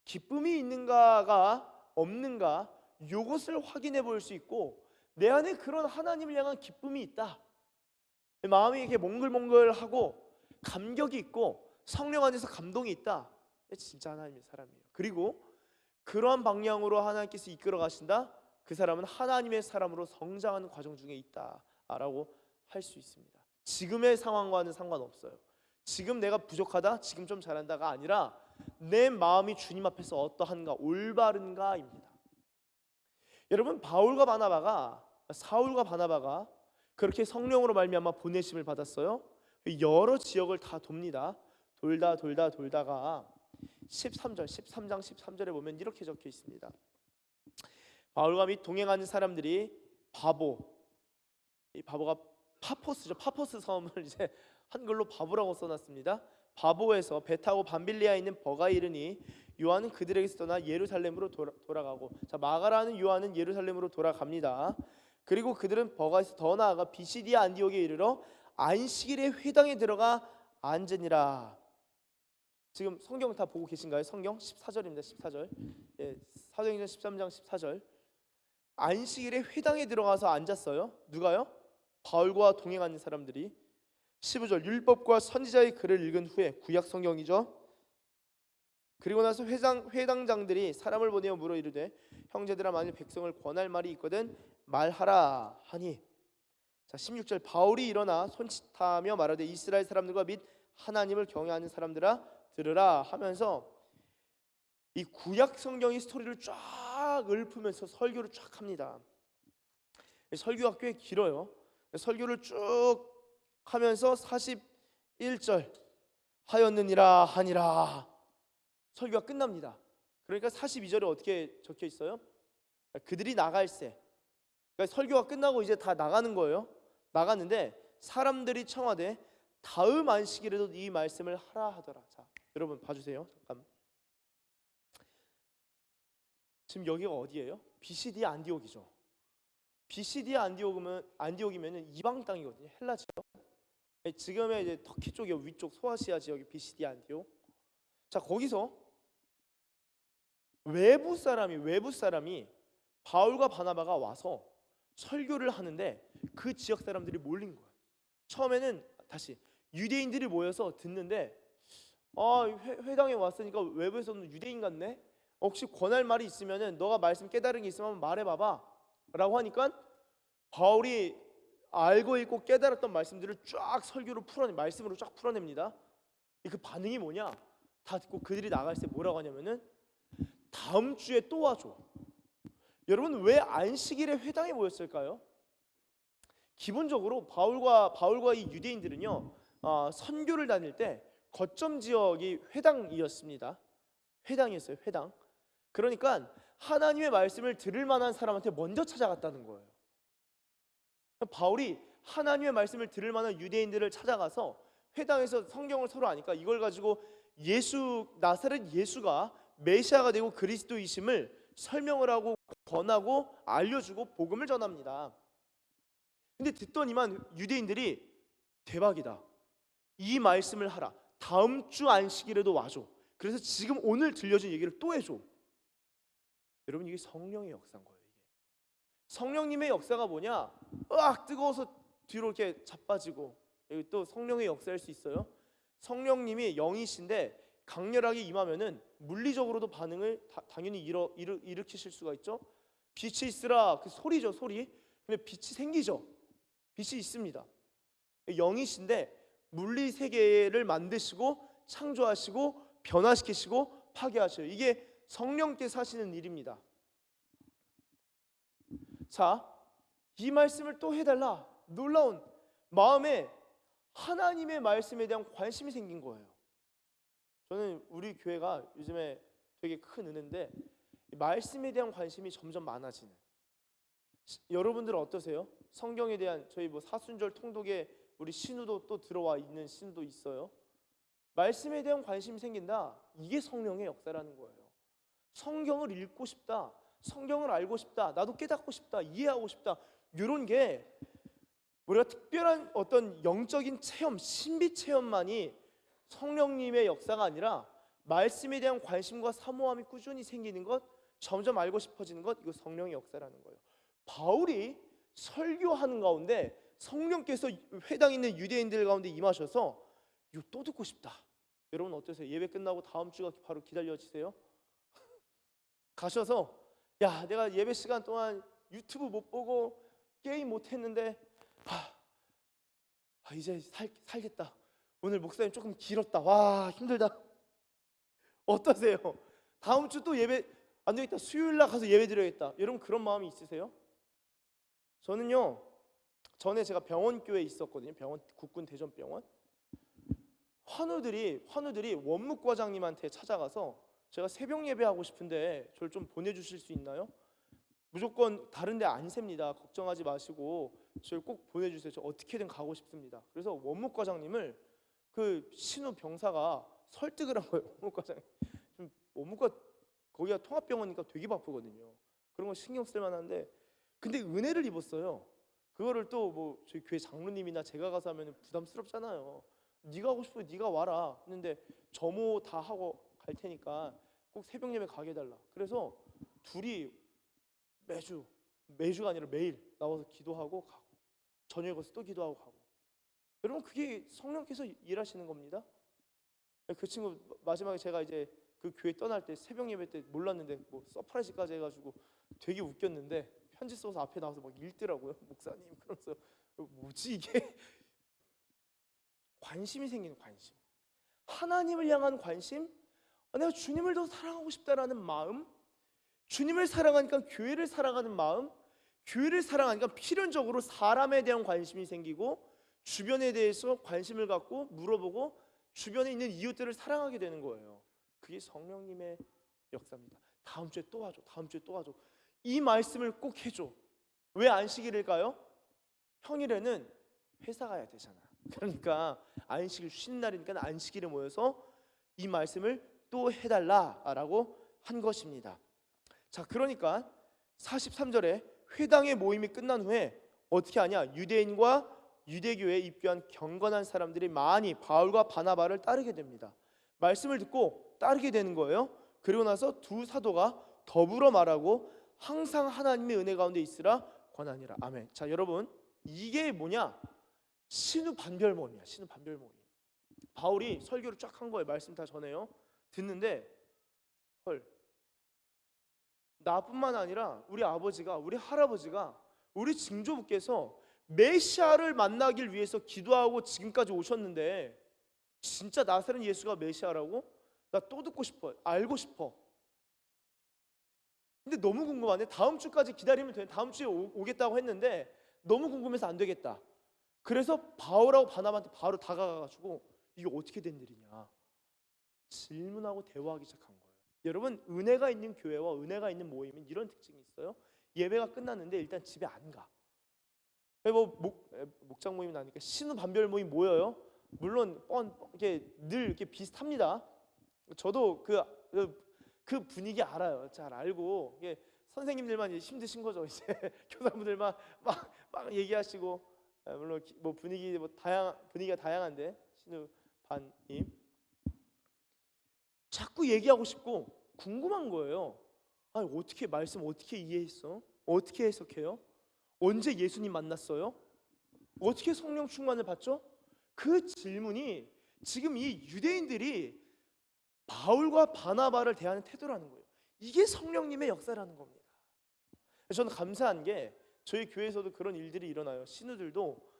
기쁨이 있는가가 없는가, 이것을 확인해 볼 수 있고, 내 안에 그런 하나님을 향한 기쁨이 있다, 마음이 이렇게 몽글몽글하고 감격이 있고 성령 안에서 감동이 있다, 진짜 하나님의 사람이에요. 그리고 그러한 방향으로 하나님께서 이끌어 가신다, 그 사람은 하나님의 사람으로 성장하는 과정 중에 있다라고 할 수 있습니다. 지금의 상황과는 상관없어요. 지금 내가 부족하다, 지금 좀 잘한다가 아니라 내 마음이 주님 앞에서 어떠한가, 올바른가입니다. 여러분, 사울과 바나바가 그렇게 성령으로 말미암아 보내심을 받았어요. 여러 지역을 다 돕니다. 돌다가 13장 13절에 보면 이렇게 적혀 있습니다. 바울과 및 동행하는 사람들이 이 바보가 파포스죠. 파포스 섬을 이제 한글로 바보라고 써놨습니다. 바보에서 배 타고 밤빌리아에 있는 버가에 이르니 요한은 그들에게서 떠나 예루살렘으로 돌아가고, 자, 마가라는 요한은 예루살렘으로 돌아갑니다. 그리고 그들은 버가에서 더 나아가 비시디아 안디옥에 이르러 안식일에 회당에 들어가 앉으니라. 지금 성경 다 보고 계신가요? 성경 14절입니다. 14절. 예, 사도행전 13장 14절. 안식일에 회당에 들어가서 앉았어요. 누가요? 바울과 동행하는 사람들이. 15절. 율법과 선지자의 글을 읽은 후에, 구약 성경이죠. 그리고 나서 회당장들이 사람을 보내어 물어 이르되, 형제들아, 만일 백성을 권할 말이 있거든 말하라 하니. 자, 16절. 바울이 일어나 손짓하며 말하되, 이스라엘 사람들과 및 하나님을 경외하는 사람들아 들으라 하면서 이 구약 성경의 스토리를 쫙 읊으면서 설교를 쫙 합니다. 설교가 꽤 길어요. 설교를 쭉 하면서 41절 하였느니라 하니라, 설교가 끝납니다. 그러니까 42절에 어떻게 적혀 있어요? 그들이 나갈새. 그러니까 설교가 끝나고 이제 다 나가는 거예요. 나갔는데 사람들이 청하되 다음 안식일에도 이 말씀을 하라 하더라. 자, 여러분 봐주세요. 잠깐. 지금 여기가 어디예요? 비시디아 안디옥이죠. 비시디아 안디옥이면 이방 땅이거든요. 헬라 지역. 지금의 이제 터키 쪽이 위쪽 소아시아 지역이 비시디아 안디옥. 자, 거기서 외부 사람이 바울과 바나바가 와서 설교를 하는데 그 지역 사람들이 몰린 거예요. 처음에는 다시 유대인들이 모여서 듣는데, 회당에 왔으니까 외부에서는 유대인 같네. 혹시 권할 말이 있으면은 너가 말씀 깨달은 게 있으면 말해봐봐 라고 하니까 바울이 알고 있고 깨달았던 말씀들을 쫙 말씀으로 쫙 풀어냅니다. 그 반응이 뭐냐? 다 듣고 그들이 나갈 때 뭐라고 하냐면은 다음 주에 또 와줘. 여러분, 왜 안식일에 회당에 모였을까요? 기본적으로 바울과 이 유대인들은요, 선교를 다닐 때 거점 지역이 회당이었습니다. 회당이었어요. 회당. 그러니까 하나님의 말씀을 들을 만한 사람한테 먼저 찾아갔다는 거예요. 바울이 하나님의 말씀을 들을 만한 유대인들을 찾아가서 회당에서 성경을 서로 아니까 이걸 가지고 나사렛 예수가 메시아가 되고 그리스도이심을 설명을 하고 권하고 알려주고 복음을 전합니다. 근데 듣더니만 유대인들이 대박이다, 이 말씀을 하라, 다음 주 안식일에도 와줘, 그래서 지금 오늘 들려준 얘기를 또 해줘. 여러분, 이게 성령의 역사인 거예요. 이게 성령님의 역사가 뭐냐? 뜨거워서 뒤로 이렇게 자빠지고. 여기 또 성령의 역사일 수 있어요. 성령님이 영이신데 강렬하게 임하면은 물리적으로도 반응을 당연히 일으키실 수가 있죠. 빛이 있으라, 그 소리죠, 소리. 근데 빛이 생기죠. 빛이 있습니다. 영이신데 물리 세계를 만드시고 창조하시고 변화시키시고 파괴하셔요. 이게 성령께서 하시는 일입니다. 자, 이 말씀을 또 해달라. 놀라운 마음에 하나님의 말씀에 대한 관심이 생긴 거예요. 저는 우리 교회가 요즘에 되게 큰 은혜인데 말씀에 대한 관심이 점점 많아지는. 여러분들은 어떠세요? 성경에 대한 저희 사순절 통독에 우리 신우도 또 들어와 있는 신우도 있어요. 말씀에 대한 관심이 생긴다. 이게 성령의 역사라는 거예요. 성경을 읽고 싶다, 성경을 알고 싶다, 나도 깨닫고 싶다, 이해하고 싶다, 이런 게 우리가 특별한 어떤 영적인 체험, 신비 체험만이 성령님의 역사가 아니라 말씀에 대한 관심과 사모함이 꾸준히 생기는 것, 점점 알고 싶어지는 것, 이거 성령의 역사라는 거예요. 바울이 설교하는 가운데 성령께서 회당에 있는 유대인들 가운데 임하셔서 이거 또 듣고 싶다. 여러분 어떠세요? 예배 끝나고 다음 주가 바로 기다려지세요? 가셔서 야, 내가 예배 시간 동안 유튜브 못 보고 게임 못 했는데 이제 살겠다. 오늘 목사님 조금 길었다. 와, 힘들다. 어떠세요? 다음 주 또 예배 안 되겠다. 수요일 날 가서 예배 드려야겠다. 여러분 그런 마음이 있으세요? 저는요, 전에 제가 병원 교회에 있었거든요. 병원, 국군 대전병원. 환우들이 원묵 과장님한테 찾아가서 제가 새벽 예배하고 싶은데 저를 좀 보내주실 수 있나요? 무조건 다른 데 안 셉니다. 걱정하지 마시고 저를 꼭 보내주세요. 저 어떻게든 가고 싶습니다. 그래서 원묵 과장님을 그 신우 병사가 설득을 한 거예요. 원묵 과장님. 좀 원묵과 거기가 통합병원이니까 되게 바쁘거든요. 그런 거 신경 쓸 만한데 근데 은혜를 입었어요. 그거를 또 뭐 저희 교회 장로님이나 제가 가서 하면 부담스럽잖아요. 네가 하고 싶으면 네가 와라 했는데 점호 다 하고 갈 테니까 꼭 새벽 예배 가게 해달라. 그래서 둘이 매주가 아니라 매일 나와서 기도하고 가고 저녁에 가서 또 기도하고 가고. 여러분 그게 성령께서 일하시는 겁니다. 그 친구 마지막에 제가 이제 그 교회 떠날 때 새벽 예배 때 몰랐는데 뭐 서프라이즈까지 해가지고 되게 웃겼는데 편지 써서 앞에 나와서 막 읽더라고요. 목사님 그러면서 뭐지 이게 관심이 생기는 관심, 하나님을 향한 관심, 내가 주님을 더 사랑하고 싶다라는 마음, 주님을 사랑하니까 교회를 사랑하는 마음, 교회를 사랑하니까 필연적으로 사람에 대한 관심이 생기고 주변에 대해서 관심을 갖고 물어보고 주변에 있는 이웃들을 사랑하게 되는 거예요. 그게 성령님의 역사입니다. 다음 주에 또 와줘. 다음 주에 또 와줘. 이 말씀을 꼭 해줘. 왜 안식일일까요? 평일에는 회사 가야 되잖아. 그러니까 안식일 쉬는 날이니까 안식일에 모여서 이 말씀을 또 해달라라고 한 것입니다. 자, 그러니까 43절에 회당의 모임이 끝난 후에 어떻게 하냐? 유대인과 유대교에 입교한 경건한 사람들이 많이 바울과 바나바를 따르게 됩니다. 말씀을 듣고 따르게 되는 거예요. 그리고 나서 두 사도가 더불어 말하고 항상 하나님의 은혜 가운데 있으라 권하니라. 아멘. 자, 여러분 이게 뭐냐? 신우 반별 모임이야. 신우 반별 모임. 바울이 설교를 쫙 한 거예요. 말씀 다 전해요. 듣는데 헐, 나뿐만 아니라 우리 아버지가, 우리 할아버지가, 우리 증조부께서 메시아를 만나길 위해서 기도하고 지금까지 오셨는데 진짜 나사렛 예수가 메시아라고? 나 또 듣고 싶어. 알고 싶어. 근데 너무 궁금한데 다음 주까지 기다리면 돼. 다음 주에 오겠다고 했는데 너무 궁금해서 안 되겠다. 그래서 바울하고 바나바한테 바로 다가가가지고 이게 어떻게 된 일이냐 질문하고 대화하기 시작한 거예요. 여러분 은혜가 있는 교회와 은혜가 있는 모임은 이런 특징이 있어요. 예배가 끝났는데 일단 집에 안 가. 목장 모임은 아니니까 신우 반별 모임 모여요. 물론 이렇게 늘 이렇게 비슷합니다. 저도 그 분위기 알아요. 잘 알고 선생님들만 힘드신 거죠. 이제 교사분들만 막 얘기하시고 물론 뭐 분위기가 다양한데 신우 반님 자꾸 얘기하고 싶고 궁금한 거예요. 아니 어떻게 말씀 어떻게 이해했어? 어떻게 해석해요? 언제 예수님 만났어요? 어떻게 성령 충만을 받죠? 그 질문이 지금 이 유대인들이 바울과 바나바를 대하는 태도라는 거예요. 이게 성령님의 역사라는 겁니다. 저는 감사한 게 저희 교회에서도 그런 일들이 일어나요. 신우들도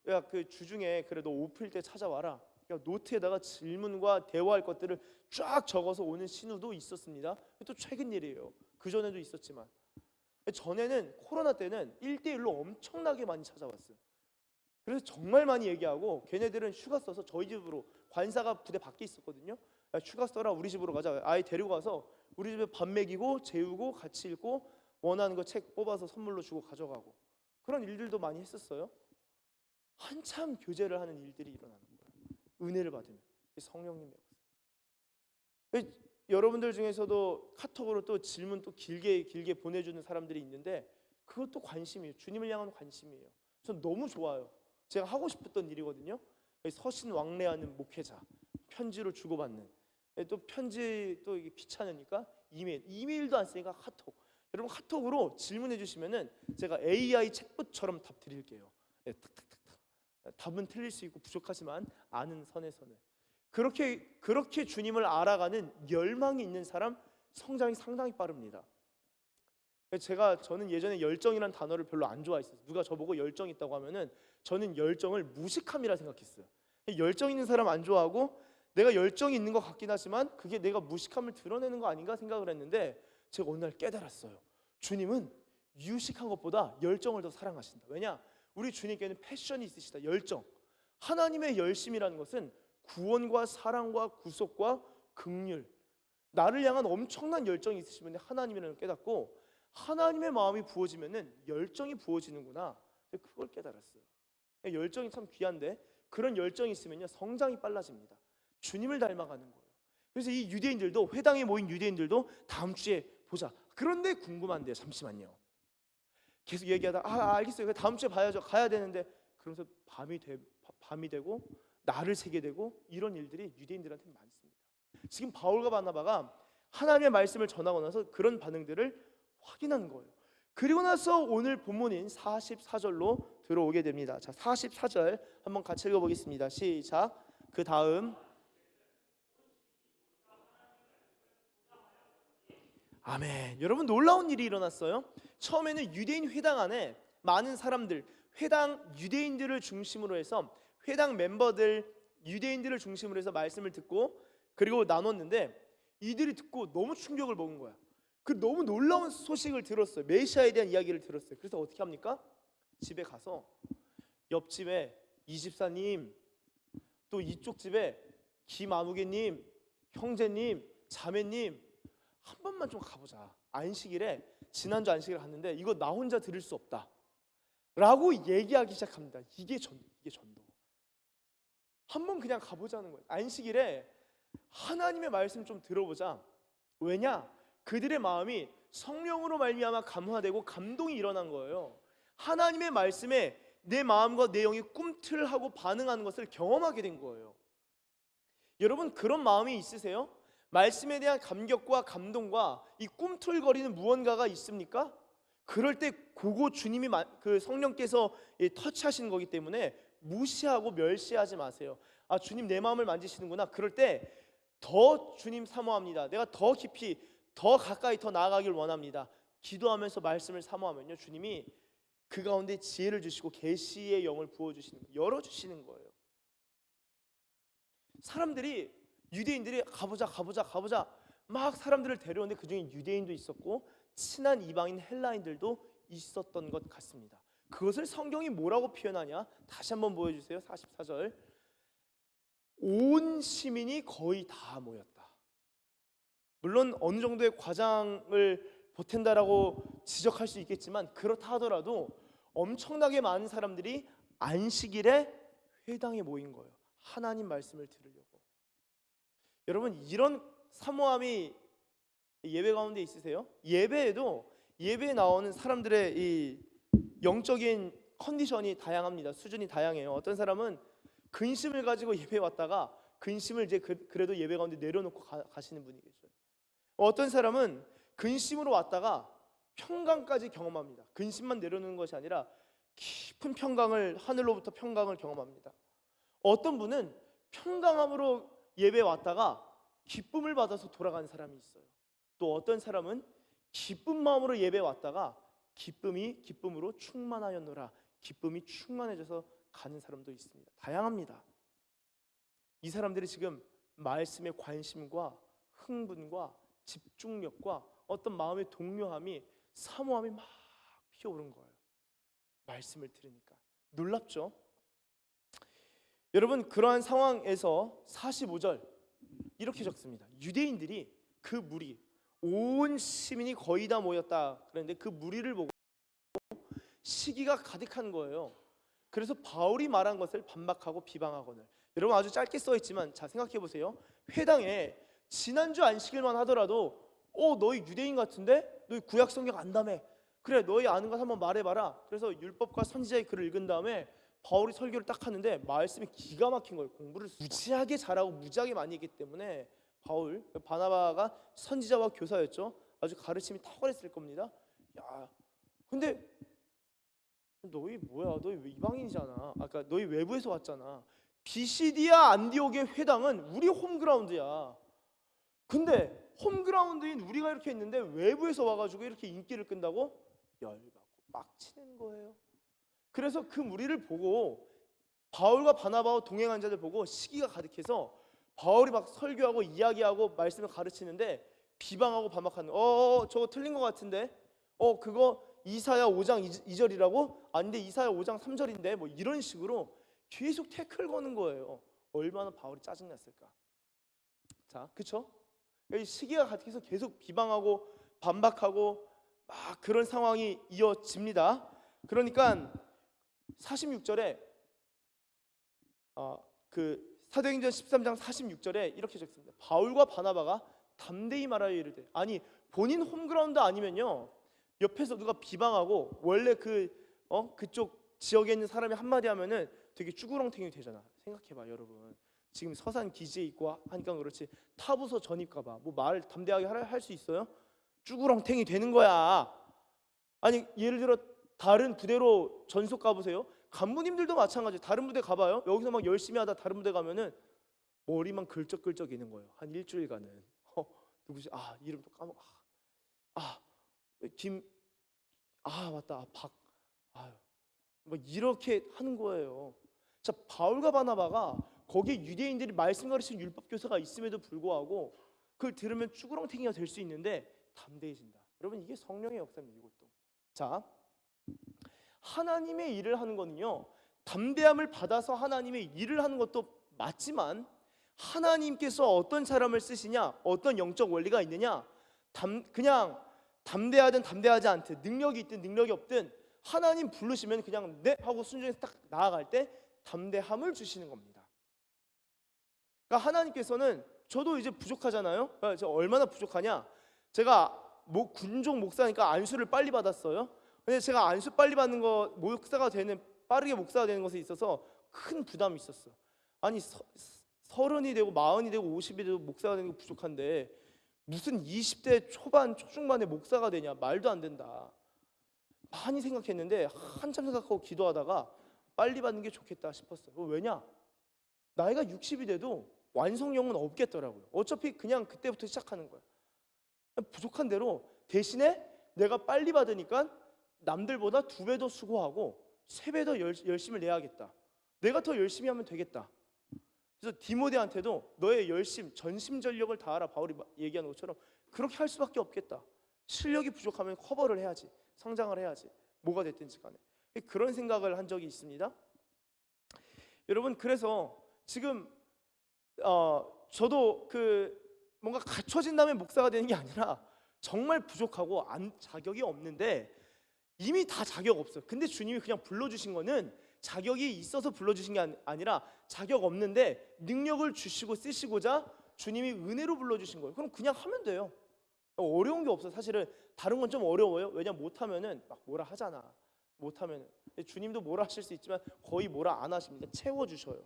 야, 그 주중에 그래도 오프일 때 찾아와라. 노트에다가 질문과 대화할 것들을 쫙 적어서 오는 신우도 있었습니다. 또 최근 일이에요. 그 전에도 있었지만 전에는 코로나 때는 1대1로 엄청나게 많이 찾아왔어요. 그래서 정말 많이 얘기하고 걔네들은 휴가 써서 저희 집으로 관사가 부대 밖에 있었거든요. 야, 휴가 써라 우리 집으로 가자. 아예 데리고 가서 우리 집에 밥 먹이고 재우고 같이 읽고 원하는 거 책 뽑아서 선물로 주고 가져가고 그런 일들도 많이 했었어요. 한참 교제를 하는 일들이 일어나는 거예요. 은혜를 받으면 성령님의 역사. 여러분들 중에서도 카톡으로 또 질문 또 길게 보내주는 사람들이 있는데 그것도 관심이에요. 주님을 향한 관심이에요. 전 너무 좋아요. 제가 하고 싶었던 일이거든요. 서신왕래하는 목회자, 편지로 주고받는. 또 편지 또 이게 귀찮으니까 이메일도 안 쓰니까 카톡. 여러분 카톡으로 질문해 주시면은 제가 AI 챗봇처럼 답 드릴게요. 탁탁탁탁. 답은 틀릴 수 있고 부족하지만 아는 선에서는 그렇게 주님을 알아가는 열망이 있는 사람 성장이 상당히 빠릅니다. 저는 예전에 열정이라는 단어를 별로 안 좋아했어요. 누가 저보고 열정 있다고 하면은 저는 열정을 무식함이라 생각했어요. 열정 있는 사람 안 좋아하고 내가 열정이 있는 것 같긴 하지만 그게 내가 무식함을 드러내는 거 아닌가 생각을 했는데 제가 어느 날 깨달았어요. 주님은 유식한 것보다 열정을 더 사랑하신다. 왜냐? 우리 주님께는 패션이 있으시다. 열정. 하나님의 열심이라는 것은 구원과 사랑과 구속과 긍휼, 나를 향한 엄청난 열정이 있으시면 하나님이라는 걸 깨닫고 하나님의 마음이 부어지면은 열정이 부어지는구나. 그걸 깨달았어요. 열정이 참 귀한데 그런 열정이 있으면요 성장이 빨라집니다. 주님을 닮아가는 거예요. 그래서 이 유대인들도 회당에 모인 유대인들도 다음 주에 보자. 그런데 궁금한데요. 잠시만요. 계속 얘기하다가 알겠어요. 다음 주에 봐야죠. 가야 되는데 그러면서 밤이 되고 날을 새게 되고 이런 일들이 유대인들한테 많습니다. 지금 바울과 바나바가 하나님의 말씀을 전하고 나서 그런 반응들을 확인한 거예요. 그리고 나서 오늘 본문인 44절로 들어오게 됩니다. 자, 44절 한번 같이 읽어보겠습니다. 시작. 그 다음 아멘. 여러분 놀라운 일이 일어났어요. 처음에는 유대인 회당 안에 많은 사람들, 회당 유대인들을 중심으로 해서 회당 멤버들 유대인들을 중심으로 해서 말씀을 듣고 그리고 나눴는데 이들이 듣고 너무 충격을 먹은 거야. 그 너무 놀라운 소식을 들었어요. 메시아에 대한 이야기를 들었어요. 그래서 어떻게 합니까? 집에 가서 옆집에 이집사님, 또 이쪽 집에 김아무개님, 형제님, 자매님 한 번만 좀 가보자. 안식일에 지난주 안식일에 갔는데 이거 나 혼자 들을 수 없다 라고 얘기하기 시작합니다. 이게 전도. 한번 그냥 가보자는 거예요. 안식일에 하나님의 말씀 좀 들어보자. 왜냐? 그들의 마음이 성령으로 말미암아 감화되고 감동이 일어난 거예요. 하나님의 말씀에 내 마음과 내 영이 꿈틀하고 반응하는 것을 경험하게 된 거예요. 여러분 그런 마음이 있으세요? 말씀에 대한 감격과 감동과 이 꿈틀거리는 무언가가 있습니까? 그럴 때 그거 주님이 그 성령께서 터치하시는 거기 때문에 무시하고 멸시하지 마세요. 아 주님 내 마음을 만지시는구나. 그럴 때 더 주님 사모합니다. 내가 더 깊이 더 가까이 더 나아가길 원합니다. 기도하면서 말씀을 사모하면요 주님이 그 가운데 지혜를 주시고 계시의 영을 부어주시는 거예요. 열어주시는 거예요. 사람들이 유대인들이 가보자 막 사람들을 데려오는데 그중에 유대인도 있었고 친한 이방인 헬라인들도 있었던 것 같습니다. 그것을 성경이 뭐라고 표현하냐? 다시 한번 보여주세요. 44절. 온 시민이 거의 다 모였다. 물론 어느 정도의 과장을 보탠다라고 지적할 수 있겠지만 그렇다 하더라도 엄청나게 많은 사람들이 안식일에 회당에 모인 거예요. 하나님 말씀을 들으려고. 여러분 이런 사모함이 예배 가운데 있으세요? 예배에도 예배에 나오는 사람들의 이 영적인 컨디션이 다양합니다. 수준이 다양해요. 어떤 사람은 근심을 가지고 예배에 왔다가 근심을 이제 그래도 예배 가운데 내려놓고 가시는 분이 계셔요. 어떤 사람은 근심으로 왔다가 평강까지 경험합니다. 근심만 내려놓는 것이 아니라 깊은 평강을 하늘로부터 평강을 경험합니다. 어떤 분은 평강함으로 예배에 왔다가 기쁨을 받아서 돌아가는 사람이 있어요. 또 어떤 사람은 기쁜 마음으로 예배에 왔다가 기쁨으로 충만하였노라. 기쁨이 충만해져서 가는 사람도 있습니다. 다양합니다. 이 사람들이 지금 말씀의 관심과 흥분과 집중력과 어떤 마음의 동요함이 사모함이 막 피어오른 거예요. 말씀을 들으니까 놀랍죠? 여러분 그러한 상황에서 45절 이렇게 적습니다. 유대인들이 그 무리 온 시민이 거의 다 모였다. 그런데 그 무리를 보고 시기가 가득한 거예요. 그래서 바울이 말한 것을 반박하고 비방하거늘. 여러분 아주 짧게 써 있지만 자 생각해 보세요. 회당에 지난주 안식일만 하더라도 너희 유대인 같은데? 너희 구약 성경 안다며? 그래 너희 아는 것 한번 말해봐라. 그래서 율법과 선지자의 글을 읽은 다음에 바울이 설교를 딱 하는데 말씀이 기가 막힌 거예요. 공부를 무지하게 잘하고 무지하게 많이 했기 때문에 바나바가 선지자와 교사였죠. 아주 가르침이 탁월했을 겁니다. 야, 근데 너희 뭐야? 너희 이방인이잖아. 아까 너희 외부에서 왔잖아. 비시디아 안디옥의 회당은 우리 홈그라운드야. 근데 홈그라운드인 우리가 이렇게 했는데 외부에서 와가지고 이렇게 인기를 끈다고 열받고 빡치는 거예요. 그래서 그 무리를 보고 바울과 바나바와 동행한 자들 보고 시기가 가득해서 바울이 막 설교하고 이야기하고 말씀을 가르치는데 비방하고 반박하는 저거 틀린 것 같은데 그거 이사야 5장 2절이라고? 아닌데 이사야 5장 3절인데 뭐 이런 식으로 계속 태클 거는 거예요. 얼마나 바울이 짜증났을까. 자, 그쵸? 시기가 가득해서 계속 비방하고 반박하고 막 그런 상황이 이어집니다. 그러니까 46절에 그 사도행전 13장 46절에 이렇게 적습니다. 바울과 바나바가 담대히 말하여 이르되, 아니 본인 홈그라운드 아니면요 옆에서 누가 비방하고 원래 그쪽 지역에 있는 사람이 한마디 하면은 되게 쭈구렁탱이 되잖아. 생각해봐 여러분. 지금 서산 기지에 있고 하니까 그렇지 타부서 전입 가봐 뭐 말 담대하게 할 수 있어요? 쭈구렁탱이 되는 거야. 아니 예를 들어 다른 부대로 전속 가보세요. 간부님들도 마찬가지. 다른 부대 가봐요. 여기서 막 열심히 하다 다른 부대 가면은 머리만 긁적긁적 이는 거예요. 한 일주일간은. 누구지? 이름도 까먹. 맞다. 뭐 이렇게 하는 거예요. 자, 바울과 바나바가 거기에 유대인들이 말씀 가르치는 율법 교사가 있음에도 불구하고 그걸 들으면 쭈구렁탱이가 될 수 있는데 담대해진다. 여러분 이게 성령의 역사입니다. 이것도. 자, 하나님의 일을 하는 거는요 담대함을 받아서 하나님의 일을 하는 것도 맞지만 하나님께서 어떤 사람을 쓰시냐, 어떤 영적 원리가 있느냐, 그냥 담대하든 담대하지 않든 능력이 있든 능력이 없든 하나님 부르시면 그냥 네 하고 순종해서 딱 나아갈 때 담대함을 주시는 겁니다. 그러니까 하나님께서는 저도 이제 부족하잖아요. 그러니까 저 얼마나 부족하냐? 제가 군종 목사니까 안수를 빨리 받았어요. 근데 제가 안수 빨리 받는 거 빠르게 목사가 되는 것에 있어서 큰 부담이 있었어. 아니 30이 되고 40이 되고 50이 되고 목사가 되는 게 부족한데 무슨 20대 초반 초중반에 목사가 되냐, 말도 안 된다. 많이 생각했는데 한참 생각하고 기도하다가 빨리 받는 게 좋겠다 싶었어요. 왜냐? 나이가 60이 돼도 완성형은 없겠더라고요. 어차피 그냥 그때부터 시작하는 거야. 부족한 대로 대신에 내가 빨리 받으니까 남들보다 2배 더 수고하고 3배 더 열심을 내야겠다. 내가 더 열심히 하면 되겠다. 그래서 디모데한테도 너의 열심, 전심전력을 다하라 바울이 얘기하는 것처럼 그렇게 할 수밖에 없겠다. 실력이 부족하면 커버를 해야지. 성장을 해야지. 뭐가 됐든지 간에. 그런 생각을 한 적이 있습니다. 여러분 그래서 지금 저도 뭔가 갖춰진 다음에 목사가 되는 게 아니라 정말 부족하고 자격이 없는데 이미 다 자격 없어요. 근데 주님이 그냥 불러주신 거는 자격이 있어서 불러주신 게 아니라 자격 없는데 능력을 주시고 쓰시고자 주님이 은혜로 불러주신 거예요. 그럼 그냥 하면 돼요. 어려운 게 없어요. 사실은 다른 건 좀 어려워요. 왜냐면 못하면은 막 뭐라 하잖아. 못하면은 주님도 뭐라 하실 수 있지만 거의 뭐라 안 하십니다. 채워주셔요.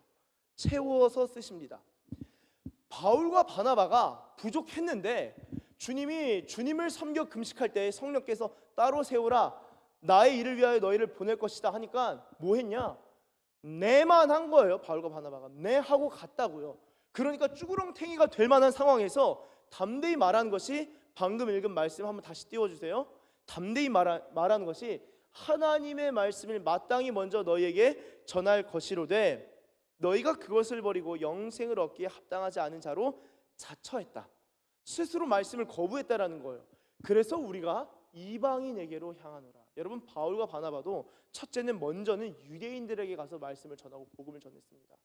채워서 쓰십니다. 바울과 바나바가 부족했는데 주님이 주님을 섬겨 금식할 때 성령께서 따로 세우라 나의 일을 위하여 너희를 보낼 것이다 하니까 뭐 했냐? 내만 한 거예요. 바울과 바나바가 내 하고 갔다고요. 그러니까 쭈구렁탱이가 될 만한 상황에서 담대히 말하는 것이 방금 읽은 말씀 한번 다시 띄워주세요. 담대히 말하는 것이 하나님의 말씀을 마땅히 먼저 너희에게 전할 것이로되 너희가 그것을 버리고 영생을 얻기에 합당하지 않은 자로 자처했다. 스스로 말씀을 거부했다라는 거예요. 그래서 우리가 이방인에게로 향하노라. 여러분 바울과 바나바도 첫째는 먼저는 유대인들에게 가서 말씀을 전하고 복음을 전했습니다.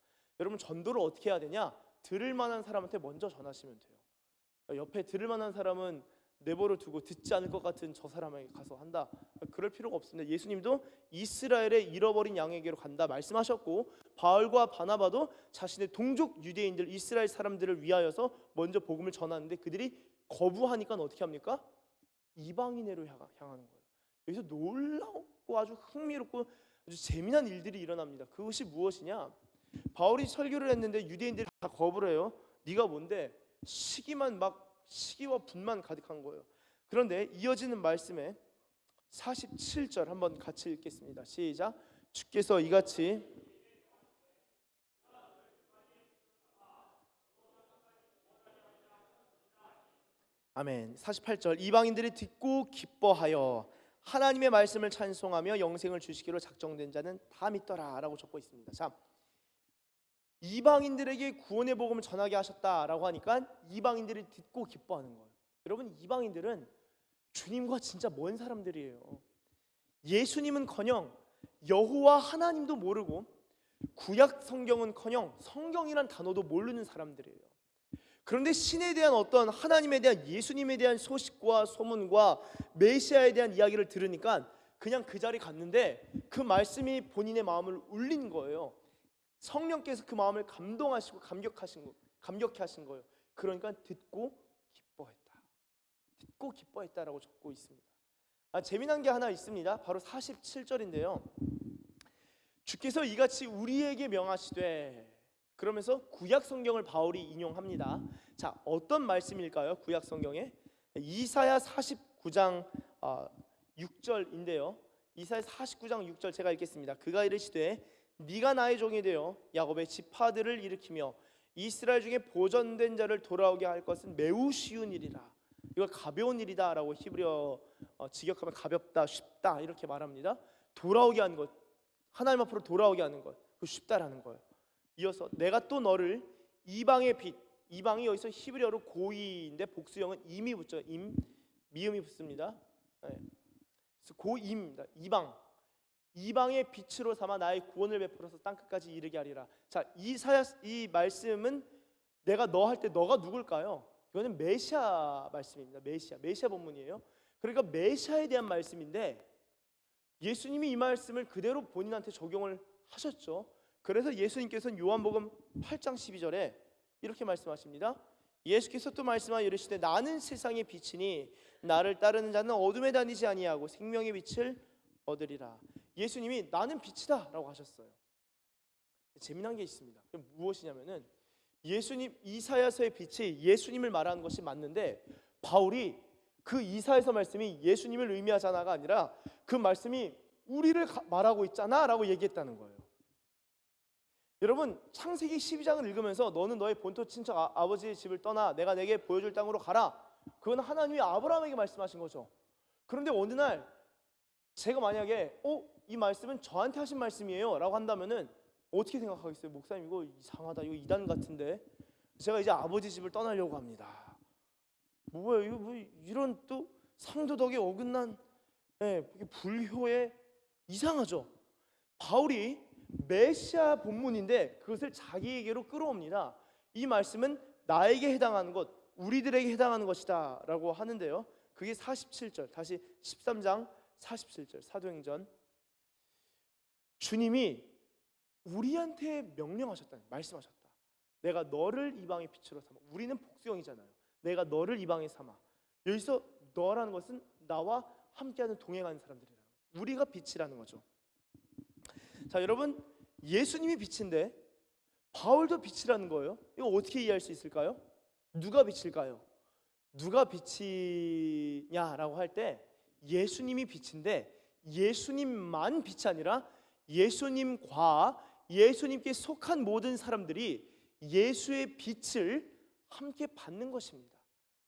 여러분 전도를 어떻게 해야 되냐? 들을 만한 사람한테 먼저 전하시면 돼요. 옆에 들을 만한 사람은 내버려 두고 듣지 않을 것 같은 저 사람에게 가서 한다. 그럴 필요가 없습니다. 예수님도 이스라엘의 잃어버린 양에게로 간다 말씀하셨고 바울과 바나바도 자신의 동족 유대인들 이스라엘 사람들을 위하여서 먼저 복음을 전하는데 그들이 거부하니까 어떻게 합니까? 이방인으로 향하는 거예요. 여기서 놀라웠고 아주 흥미롭고 아주 재미난 일들이 일어납니다. 그것이 무엇이냐? 바울이 설교를 했는데 유대인들이 다 거부를 해요. 네가 뭔데? 시기와 분만 가득한 거예요. 그런데 이어지는 말씀에 47절 한번 같이 읽겠습니다. 시작. 주께서 이같이 아멘. 48절 이방인들이 듣고 기뻐하여 하나님의 말씀을 찬송하며 영생을 주시기로 작정된 자는 다 믿더라 라고 적고 있습니다. 자, 이방인들에게 구원의 복음을 전하게 하셨다라고 하니까 이방인들이 듣고 기뻐하는 거예요. 여러분, 이방인들은 주님과 진짜 먼 사람들이에요. 예수님은커녕 여호와 하나님도 모르고 구약 성경은커녕 성경이란 단어도 모르는 사람들이에요. 그런데 신에 대한 어떤 하나님에 대한 예수님에 대한 소식과 소문과 메시아에 대한 이야기를 들으니까 그냥 그 자리 갔는데 그 말씀이 본인의 마음을 울린 거예요. 성령께서 그 마음을 감동하시고 감격해 하신 거예요. 그러니까 듣고 기뻐했다라고 적고 있습니다. 재미난 게 하나 있습니다. 바로 47절인데요. 주께서 이같이 우리에게 명하시되, 그러면서 구약 성경을 바울이 인용합니다. 자, 어떤 말씀일까요? 구약 성경에 이사야 49장 6절인데요. 이사야 49장 6절 제가 읽겠습니다. 그가 이르시되 네가 나의 종이 되어 야곱의 지파들을 일으키며 이스라엘 중에 보존된 자를 돌아오게 할 것은 매우 쉬운 일이라. 이걸 가벼운 일이다 라고 히브리어 직역하면 가볍다, 쉽다 이렇게 말합니다. 돌아오게 하는 것, 하나님 앞으로 돌아오게 하는 것, 그 쉽다라는 거예요. 이어서 내가 또 너를 이방의 빛, 이방이 여기서 히브리어로 고이인데 복수형은 임이 붙죠. 미음이 붙습니다. 네. 그래서 고임입니다. 이방의 빛으로 삼아 나의 구원을 베풀어서 땅끝까지 이르게 하리라. 자, 이 말씀은 내가 너 할 때 너가 누굴까요? 이거는 메시아 말씀입니다. 메시아 본문이에요. 그러니까 메시아에 대한 말씀인데 예수님이 이 말씀을 그대로 본인한테 적용을 하셨죠. 그래서 예수님께서는 요한복음 8장 12절에 이렇게 말씀하십니다. 예수께서 또 말씀하여 이르시되 나는 세상의 빛이니 나를 따르는 자는 어둠에 다니지 아니하고 생명의 빛을 얻으리라. 예수님이 나는 빛이다 라고 하셨어요. 재미난 게 있습니다. 무엇이냐면은 예수님, 이사야서의 빛이 예수님을 말하는 것이 맞는데 바울이 그 이사야서 말씀이 예수님을 의미하잖아가 아니라 그 말씀이 우리를 말하고 있잖아 라고 얘기했다는 거예요. 여러분, 창세기 12장을 읽으면서 너는 너의 본토 친척 아버지의 집을 떠나 내가 내게 보여줄 땅으로 가라, 그건 하나님이 아브라함에게 말씀하신 거죠. 그런데 어느 날 제가 만약에 이 말씀은 저한테 하신 말씀이에요 라고 한다면은 어떻게 생각하겠어요? 목사님 이거 이상하다, 이거 이단 같은데 제가 이제 아버지 집을 떠나려고 합니다. 뭐야 이거, 뭐 이런 또 상도덕에 어긋난 불효에 이상하죠. 바울이 메시아 본문인데 그것을 자기에게로 끌어옵니다. 이 말씀은 나에게 해당하는 것, 우리들에게 해당하는 것이다 라고 하는데요. 그게 47절, 다시 13장 47절 사도행전. 주님이 우리한테 명령하셨다, 말씀하셨다. 내가 너를 이방의 빛으로 삼아. 우리는 복수형이잖아요. 내가 너를 이방에 삼아. 여기서 너라는 것은 나와 함께하는 동행하는 사람들이라, 우리가 빛이라는 거죠. 자, 여러분, 예수님이 빛인데 바울도 빛이라는 거예요. 이거 어떻게 이해할 수 있을까요? 누가 빛일까요? 누가 빛이냐라고 할 때 예수님이 빛인데 예수님만 빛이 아니라 예수님과 예수님께 속한 모든 사람들이 예수의 빛을 함께 받는 것입니다.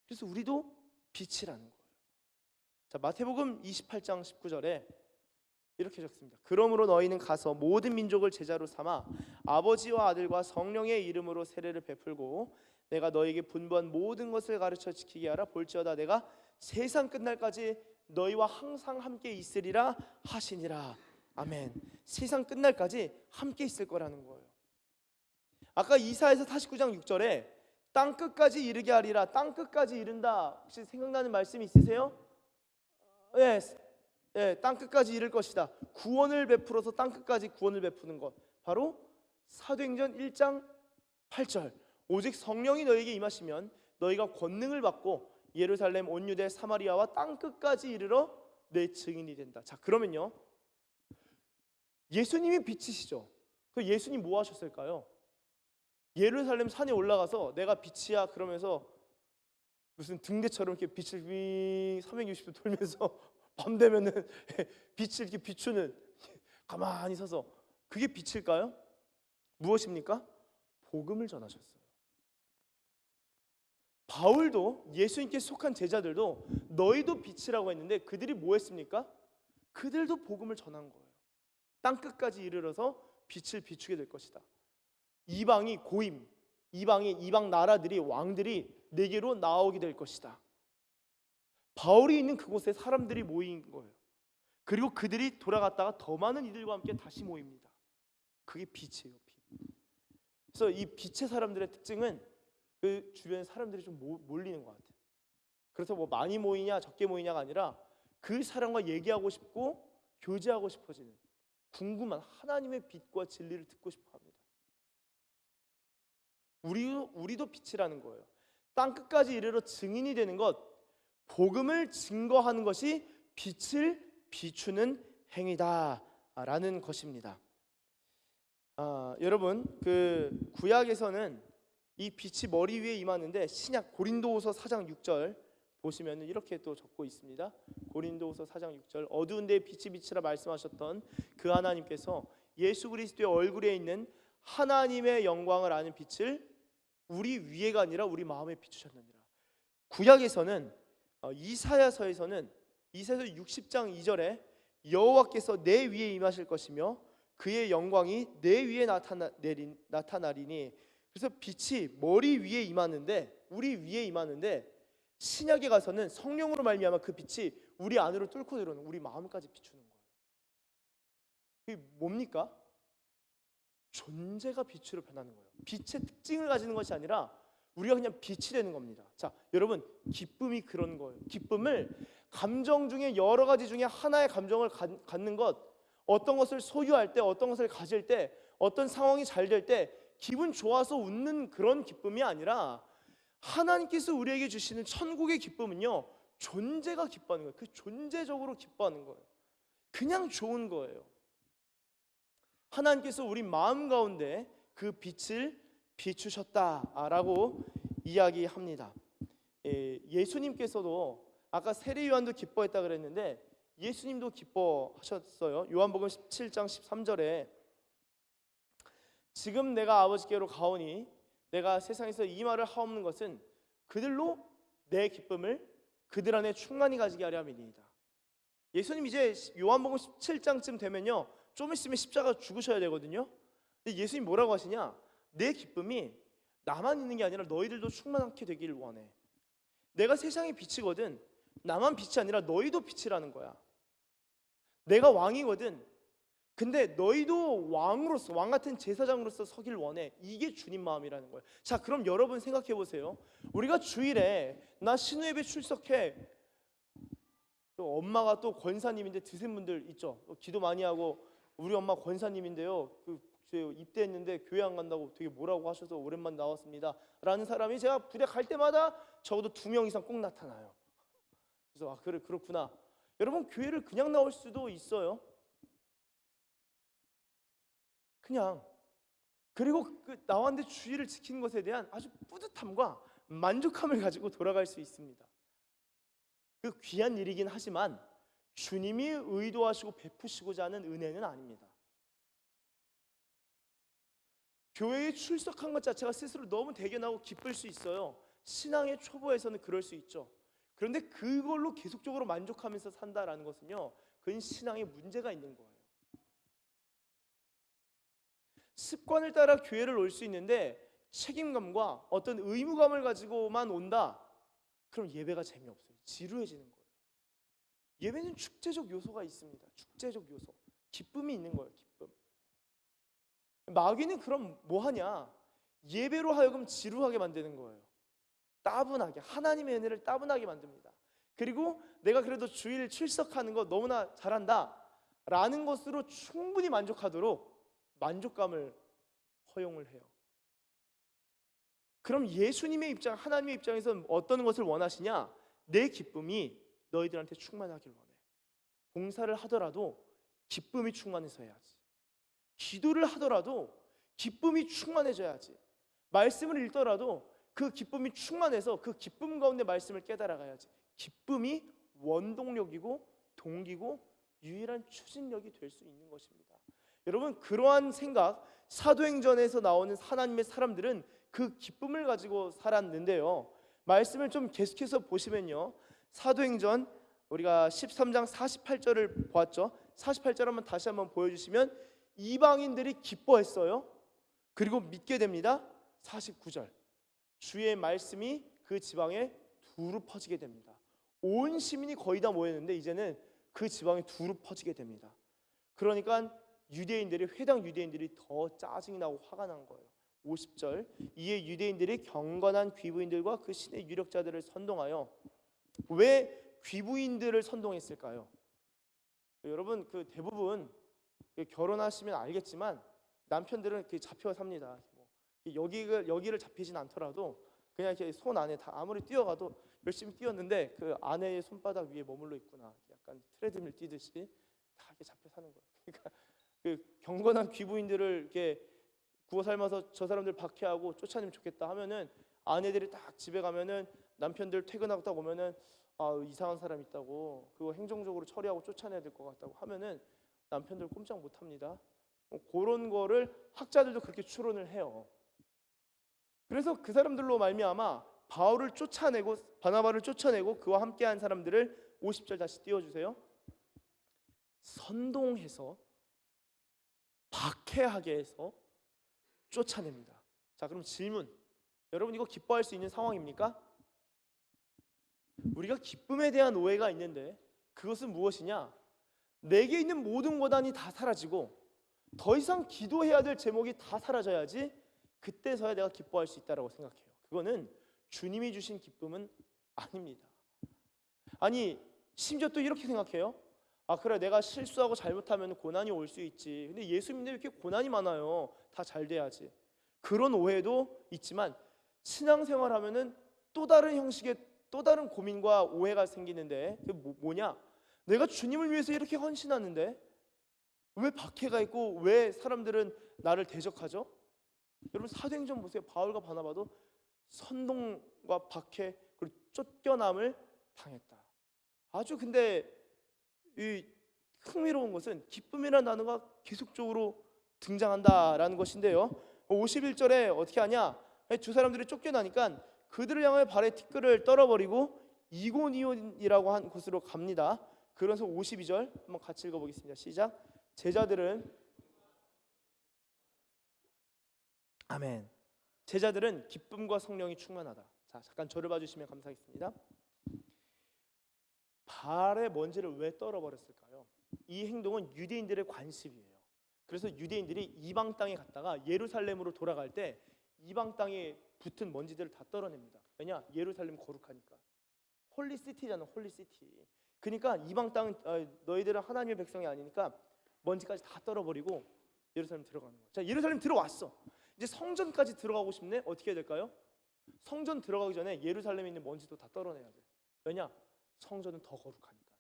그래서 우리도 빛이라는 거예요. 자, 마태복음 28장 19절에 이렇게 적습니다. 그러므로 너희는 가서 모든 민족을 제자로 삼아 아버지와 아들과 성령의 이름으로 세례를 베풀고 내가 너희에게 분부한 모든 것을 가르쳐 지키게 하라. 볼지어다 내가 세상 끝날까지 너희와 항상 함께 있으리라 하시니라. 아멘. 세상 끝날까지 함께 있을 거라는 거예요. 아까 이사야서 49장 6절에 땅 끝까지 이르게 하리라. 땅 끝까지 이른다. 혹시 생각나는 말씀 있으세요? 땅 끝까지 이를 것이다. 구원을 베풀어서 땅 끝까지 구원을 베푸는 것, 바로 사도행전 1장 8절. 오직 성령이 너희에게 임하시면 너희가 권능을 받고 예루살렘 온 유대 사마리아와 땅 끝까지 이르러 내 증인이 된다. 자, 그러면요, 예수님이 빛이시죠. 그 예수님 뭐 하셨을까요? 예루살렘 산에 올라가서 내가 빛이야 그러면서 무슨 등대처럼 이렇게 빛을 360도 돌면서 밤 되면은 빛을 이렇게 비추는, 가만히 서서, 그게 빛일까요? 무엇입니까? 복음을 전하셨어요. 바울도, 예수님께 속한 제자들도 너희도 빛이라고 했는데 그들이 뭐 했습니까? 그들도 복음을 전한 거예요. 땅 끝까지 이르러서 빛을 비추게 될 것이다. 이방이 고임, 이방 나라들이, 왕들이 내게로 나오게 될 것이다. 바울이 있는 그곳에 사람들이 모인 거예요. 그리고 그들이 돌아갔다가 더 많은 이들과 함께 다시 모입니다. 그게 빛이에요, 빛. 그래서 이 빛의 사람들의 특징은 그 주변에 사람들이 좀 몰리는 것 같아요. 그래서 뭐 많이 모이냐 적게 모이냐가 아니라 그 사람과 얘기하고 싶고 교제하고 싶어지는, 궁금한 하나님의 빛과 진리를 듣고 싶어합니다. 우리도 빛이라는 거예요. 땅 끝까지 이르러 증인이 되는 것, 복음을 증거하는 것이 빛을 비추는 행위다라는 것입니다. 여러분, 그 구약에서는 이 빛이 머리 위에 임하는데, 신약 고린도후서 4장 6절 보시면 이렇게 또 적고 있습니다. 고린도후서 4장 6절, 어두운 데에 빛이 비치라 말씀하셨던 그 하나님께서 예수 그리스도의 얼굴에 있는 하나님의 영광을 아는 빛을 우리 위에가 아니라 우리 마음에 비추셨느니라. 구약에서는 이사야서에서는 이사야서 60장 2절에 여호와께서 내 위에 임하실 것이며 그의 영광이 내 위에 나타나리니, 그래서 빛이 머리 위에 임하는데, 우리 위에 임하는데, 신약에 가서는 성령으로 말미암아 그 빛이 우리 안으로 뚫고 들어오는, 우리 마음까지 비추는 거예요. 이게 뭡니까? 존재가 빛으로 변하는 거예요. 빛의 특징을 가지는 것이 아니라 우리가 그냥 빛이 되는 겁니다. 자, 여러분, 기쁨이 그런 거예요. 기쁨을, 감정 중에 여러 가지 중에 하나의 감정을 갖는 것, 어떤 것을 소유할 때, 어떤 것을 가질 때, 어떤 상황이 잘 될 때 기분 좋아서 웃는 그런 기쁨이 아니라, 하나님께서 우리에게 주시는 천국의 기쁨은요, 존재가 기뻐하는 거예요. 그 존재적으로 기뻐하는 거예요. 그냥 좋은 거예요. 하나님께서 우리 마음 가운데 그 빛을 비추셨다라고 이야기합니다. 예수님께서도 아까 세례 요한도 기뻐했다 그랬는데 예수님도 기뻐하셨어요. 요한복음 17장 13절에 지금 내가 아버지께로 가오니 내가 세상에서 이 말을 하옵는 것은 그들로 내 기쁨을 그들 안에 충만히 가지게 하려 함이니이다. 예수님 이제 요한복음 17장쯤 되면요, 좀 있으면 십자가 죽으셔야 되거든요. 근데 예수님 뭐라고 하시냐? 내 기쁨이 나만 있는 게 아니라 너희들도 충만하게 되길 원해. 내가 세상의 빛이거든. 나만 빛이 아니라 너희도 빛이라는 거야. 내가 왕이거든. 근데 너희도 왕으로서, 왕 같은 제사장으로서 서길 원해. 이게 주님 마음이라는 거예요. 자, 그럼 여러분 생각해 보세요. 우리가 주일에 나 신우예배 출석해. 또 엄마가 또 권사님인데 드신 분들 있죠. 기도 많이 하고 우리 엄마 권사님인데요, 입대했는데 교회 안 간다고 되게 뭐라고 하셔서 오랜만에 나왔습니다 라는 사람이 제가 부대 갈 때마다 적어도 2명 이상 꼭 나타나요. 그래서 그래, 그렇구나. 여러분, 교회를 그냥 나올 수도 있어요. 그냥. 그리고 그 나왔는데 주의를 지키는 것에 대한 아주 뿌듯함과 만족함을 가지고 돌아갈 수 있습니다. 그 귀한 일이긴 하지만 주님이 의도하시고 베푸시고자 하는 은혜는 아닙니다. 교회에 출석한 것 자체가 스스로 너무 대견하고 기쁠 수 있어요. 신앙의 초보에서는 그럴 수 있죠. 그런데 그걸로 계속적으로 만족하면서 산다라는 것은요, 그건 신앙에 문제가 있는 거예요. 습관을 따라 교회를 올 수 있는데 책임감과 어떤 의무감을 가지고만 온다, 그럼 예배가 재미없어요. 지루해지는 거예요. 예배는 축제적 요소가 있습니다. 축제적 요소, 기쁨이 있는 거예요. 기쁨. 마귀는 그럼 뭐 하냐? 예배로 하여금 지루하게 만드는 거예요. 따분하게, 하나님의 은혜를 따분하게 만듭니다. 그리고 내가 그래도 주일 출석하는 거 너무나 잘한다 라는 것으로 충분히 만족하도록 만족감을 허용을 해요. 그럼 예수님의 입장, 하나님의 입장에서 어떤 것을 원하시냐? 내 기쁨이 너희들한테 충만하길 원해. 봉사를 하더라도 기쁨이 충만해서 해야지. 기도를 하더라도 기쁨이 충만해져야지. 말씀을 읽더라도 그 기쁨이 충만해서 그 기쁨 가운데 말씀을 깨달아가야지. 기쁨이 원동력이고 동기고 유일한 추진력이 될 수 있는 것입니다. 여러분, 그러한 생각, 사도행전에서 나오는 하나님의 사람들은 그 기쁨을 가지고 살았는데요. 말씀을 좀 계속해서 보시면요, 사도행전 우리가 13장 48절을 보았죠. 48절 한번 다시 한번 보여주시면 이방인들이 기뻐했어요. 그리고 믿게 됩니다. 49절, 주의 말씀이 그 지방에 두루 퍼지게 됩니다. 온 시민이 거의 다 모였는데 이제는 그 지방에 두루 퍼지게 됩니다. 그러니까 유대인들이, 회당 유대인들이 더 짜증이 나고 화가 난 거예요. 50절, 이에 유대인들이 경건한 귀부인들과 그 신의 유력자들을 선동하여, 왜 귀부인들을 선동했을까요? 여러분, 그 대부분 결혼하시면 알겠지만 남편들은 잡혀 삽니다. 여기를 잡히진 않더라도 그냥 이렇게 손 안에 다 아무리 뛰어가도 열심히 뛰었는데 그 아내의 손바닥 위에 머물러 있구나, 약간 트레드밀 뛰듯이 다 이렇게 잡혀 사는 거예요. 그러니까 그 경건한 귀부인들을 이렇게 구워 삶아서 저 사람들 박해하고 쫓아내면 좋겠다 하면은 아내들이 딱 집에 가면은 남편들 퇴근하고 딱 오면은 이상한 사람 있다고, 그거 행정적으로 처리하고 쫓아내야 될 것 같다고 하면은 남편들 꼼짝 못 합니다. 그런 거를 학자들도 그렇게 추론을 해요. 그래서 그 사람들로 말미암아 바울을 쫓아내고 바나바를 쫓아내고 그와 함께한 사람들을 50절 다시 띄워주세요. 선동해서 박해하게 해서 쫓아냅니다. 자, 그럼 질문, 여러분 이거 기뻐할 수 있는 상황입니까? 우리가 기쁨에 대한 오해가 있는데 그것은 무엇이냐? 내게 있는 모든 고난이 다 사라지고 더 이상 기도해야 될 제목이 다 사라져야지 그때서야 내가 기뻐할 수 있다라고 생각해요. 그거는 주님이 주신 기쁨은 아닙니다. 아니, 심지어 또 이렇게 생각해요. 그래, 내가 실수하고 잘못하면 고난이 올 수 있지. 근데 예수 믿는데 왜 이렇게 고난이 많아요? 다 잘 돼야지. 그런 오해도 있지만 신앙생활 하면은 또 다른 형식의 또 다른 고민과 오해가 생기는데, 그게 뭐냐? 내가 주님을 위해서 이렇게 헌신하는데 왜 박해가 있고 왜 사람들은 나를 대적하죠? 여러분, 사도행전 보세요. 바울과 바나바도 선동과 박해 그리고 쫓겨남을 당했다. 아주 근데 이 흥미로운 것은 기쁨이라는 단어가 계속적으로 등장한다라는 것인데요. 51절에 어떻게 하냐? 두 사람들이 쫓겨나니까 그들을 향하여 발에 티끌을 떨어버리고 이고니온이라고 한 곳으로 갑니다. 그래서 52절 한번 같이 읽어보겠습니다. 시작. 제자들은, 아멘. 제자들은 기쁨과 성령이 충만하다. 자, 잠깐 저를 봐주시면 감사하겠습니다. 발에 먼지를 왜 떨어버렸을까요? 이 행동은 유대인들의 관습이에요. 그래서 유대인들이 이방 땅에 갔다가 예루살렘으로 돌아갈 때 이방 땅에 붙은 먼지들을 다 떨어냅니다. 왜냐? 예루살렘 거룩하니까. 홀리시티잖아, 홀리시티. 그러니까 이방 땅은 너희들은 하나님의 백성이 아니니까 먼지까지 다 떨어버리고 예루살렘 들어가는 거예요. 자, 예루살렘 들어왔어. 이제 성전까지 들어가고 싶네. 어떻게 해야 될까요? 성전 들어가기 전에 예루살렘에 있는 먼지도 다 떨어내야 돼. 왜냐? 성전은 더 거룩하니까.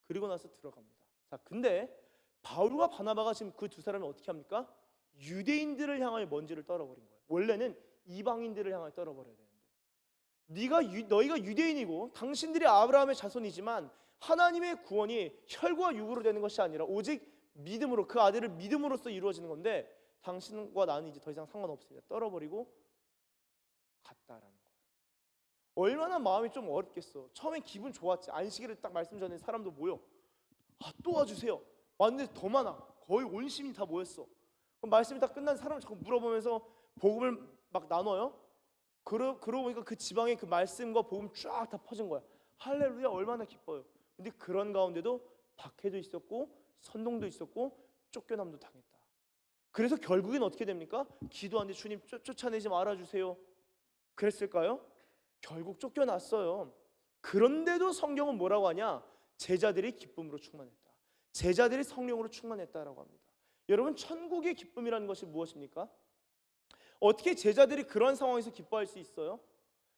그리고 나서 들어갑니다. 자, 근데 바울과 바나바가 지금 그 두 사람이 어떻게 합니까? 유대인들을 향하여 먼지를 떨어버린 거예요. 원래는 이방인들을 향하여 떨어버려야 되는데, 너희가 유대인이고 당신들이 아브라함의 자손이지만 하나님의 구원이 혈과 육으로 되는 것이 아니라 오직 믿음으로, 그 아들을 믿음으로써 이루어지는 건데 당신과 나는 이제 더 이상 상관없습니다. 떨어버리고 갔다라는 거예요. 얼마나 마음이 좀 어렵겠어. 처음엔 기분 좋았지. 안식일을 딱 말씀 전에 사람도 모여. 또 와주세요. 왔는데 더 많아. 거의 온 시민이 다 모였어. 그럼 말씀이 다 끝난 사람을 자꾸 물어보면서 복음을 막 나눠요. 그러고 보니까 그 지방에 그 말씀과 복음 쫙 다 퍼진 거야. 할렐루야, 얼마나 기뻐요. 근데 그런 가운데도 박해도 있었고 선동도 있었고 쫓겨남도 당했다. 그래서 결국엔 어떻게 됩니까? 기도하는데 주님 쫓아내지 말아주세요. 그랬을까요? 결국 쫓겨났어요. 그런데도 성경은 뭐라고 하냐? 제자들이 기쁨으로 충만했다. 제자들이 성령으로 충만했다라고 합니다. 여러분, 천국의 기쁨이라는 것이 무엇입니까? 어떻게 제자들이 그런 상황에서 기뻐할 수 있어요?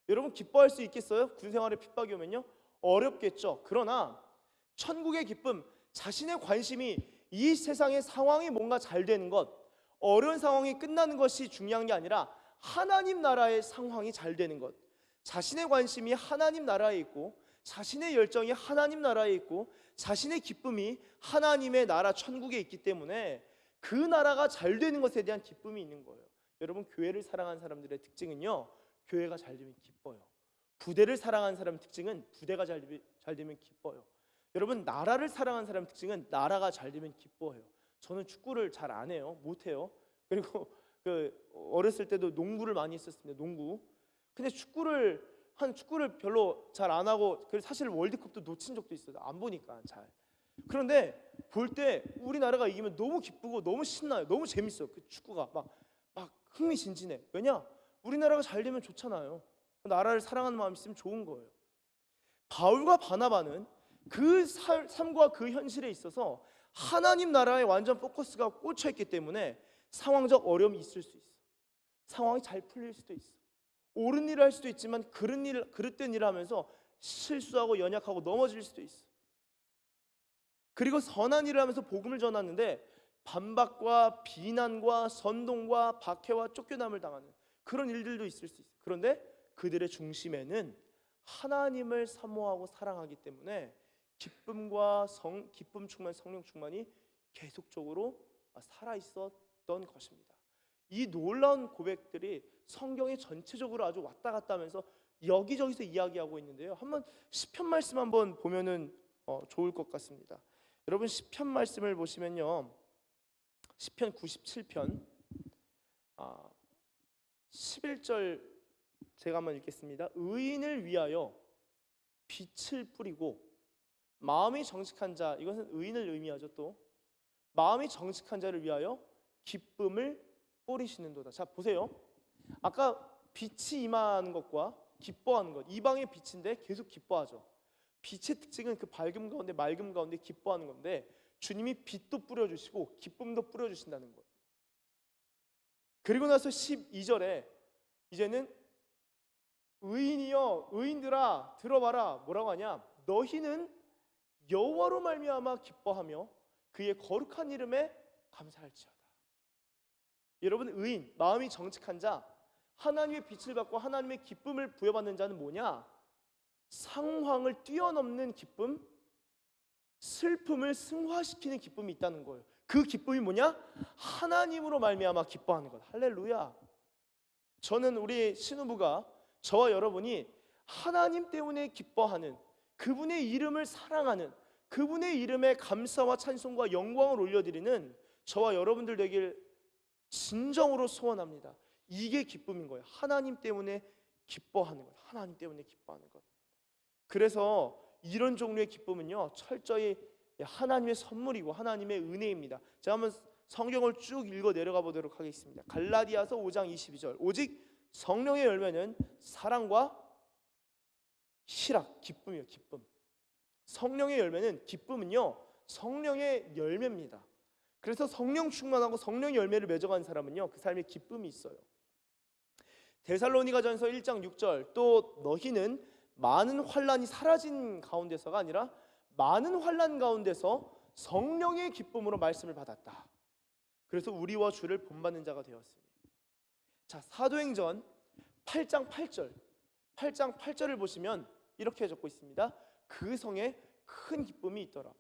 여러분, 기뻐할 수 있겠어요? 군생활에 핍박이 오면요? 어렵겠죠. 그러나 천국의 기쁨, 자신의 관심이 이 세상의 상황이 뭔가 잘 되는 것, 어려운 상황이 끝나는 것이 중요한 게 아니라 하나님 나라의 상황이 잘 되는 것, 자신의 관심이 하나님 나라에 있고 자신의 열정이 하나님 나라에 있고 자신의 기쁨이 하나님의 나라 천국에 있기 때문에 그 나라가 잘 되는 것에 대한 기쁨이 있는 거예요. 여러분, 교회를 사랑하는 사람들의 특징은요, 교회가 잘 되면 기뻐요. 부대를 사랑하는 사람의 특징은 부대가 잘 되면 기뻐요. 여러분, 나라를 사랑하는 사람의 특징은 나라가 잘 되면 기뻐해요. 저는 축구를 잘 안 해요. 못 해요. 그리고 어렸을 때도 농구를 많이 했었습니다. 농구. 근데 축구를 별로 잘 안 하고, 사실 월드컵도 놓친 적도 있어요. 안 보니까 잘. 그런데 볼 때 우리나라가 이기면 너무 기쁘고 너무 신나요. 너무 재밌어요. 그 축구가 막 흥미진진해. 왜냐? 우리나라가 잘 되면 좋잖아요. 나라를 사랑하는 마음이 있으면 좋은 거예요. 바울과 바나바는 그 삶과 그 현실에 있어서 하나님 나라에 완전 포커스가 꽂혀 있기 때문에 상황적 어려움이 있을 수 있어. 상황이 잘 풀릴 수도 있어. 옳은 일을 할 수도 있지만 그릇된 일을 하면서 실수하고 연약하고 넘어질 수도 있어. 그리고 선한 일을 하면서 복음을 전하는데 반박과 비난과 선동과 박해와 쫓겨남을 당하는 그런 일들도 있을 수 있어. 그런데 그들의 중심에는 하나님을 사모하고 사랑하기 때문에 기쁨 충만, 성령 충만이 계속적으로 살아 있었던 것입니다. 이 놀라운 고백들이 성경에 전체적으로 아주 왔다 갔다 하면서 여기저기서 이야기하고 있는데요. 한번 시편 말씀 한번 보면은 좋을 것 같습니다. 여러분, 시편 말씀을 보시면요, 시편 97편 11절 제가 한번 읽겠습니다. 의인을 위하여 빛을 뿌리고 마음이 정직한 자, 이것은 의인을 의미하죠. 또 마음이 정직한 자를 위하여 기쁨을 뿌리시는도다. 자, 보세요. 아까 빛이 임하는 것과 기뻐하는 것, 이방의 빛인데 계속 기뻐하죠. 빛의 특징은 그 밝음 가운데 맑음 가운데 기뻐하는 건데, 주님이 빛도 뿌려주시고 기쁨도 뿌려주신다는 거예요. 그리고 나서 12절에 이제는 의인이여, 의인들아 들어봐라. 뭐라고 하냐? 너희는 여호와로 말미암아 기뻐하며 그의 거룩한 이름에 감사할지어다. 여러분, 의인, 마음이 정직한 자, 하나님의 빛을 받고 하나님의 기쁨을 부여받는 자는 뭐냐? 상황을 뛰어넘는 기쁨, 슬픔을 승화시키는 기쁨이 있다는 거예요. 그 기쁨이 뭐냐? 하나님으로 말미암아 기뻐하는 것. 할렐루야. 저는 우리 신우부가, 저와 여러분이 하나님 때문에 기뻐하는, 그분의 이름을 사랑하는, 그분의 이름에 감사와 찬송과 영광을 올려드리는 저와 여러분들 되길 진정으로 소원합니다. 이게 기쁨인 거예요. 하나님 때문에 기뻐하는 것, 하나님 때문에 기뻐하는 것. 그래서 이런 종류의 기쁨은요, 철저히 하나님의 선물이고 하나님의 은혜입니다. 제가 한번 성경을 쭉 읽어 내려가 보도록 하겠습니다. 갈라디아서 5장 22절. 오직 성령의 열매는 사랑과 희락, 기쁨이에요. 기쁨. 성령의 열매는, 기쁨은요, 성령의 열매입니다. 그래서 성령 충만하고 성령의 열매를 맺어가는 사람은요, 그 삶에 기쁨이 있어요. 데살로니가전서 1장 6절. 또 너희는 많은 환난이 사라진 가운데서가 아니라 많은 환난 가운데서 성령의 기쁨으로 말씀을 받았다. 그래서 우리와 주를 본받는 자가 되었으니. 자, 사도행전 8장 8절. 8장 8절을 보시면 이렇게 적고 있습니다. 그 성에 큰 기쁨이 있더라.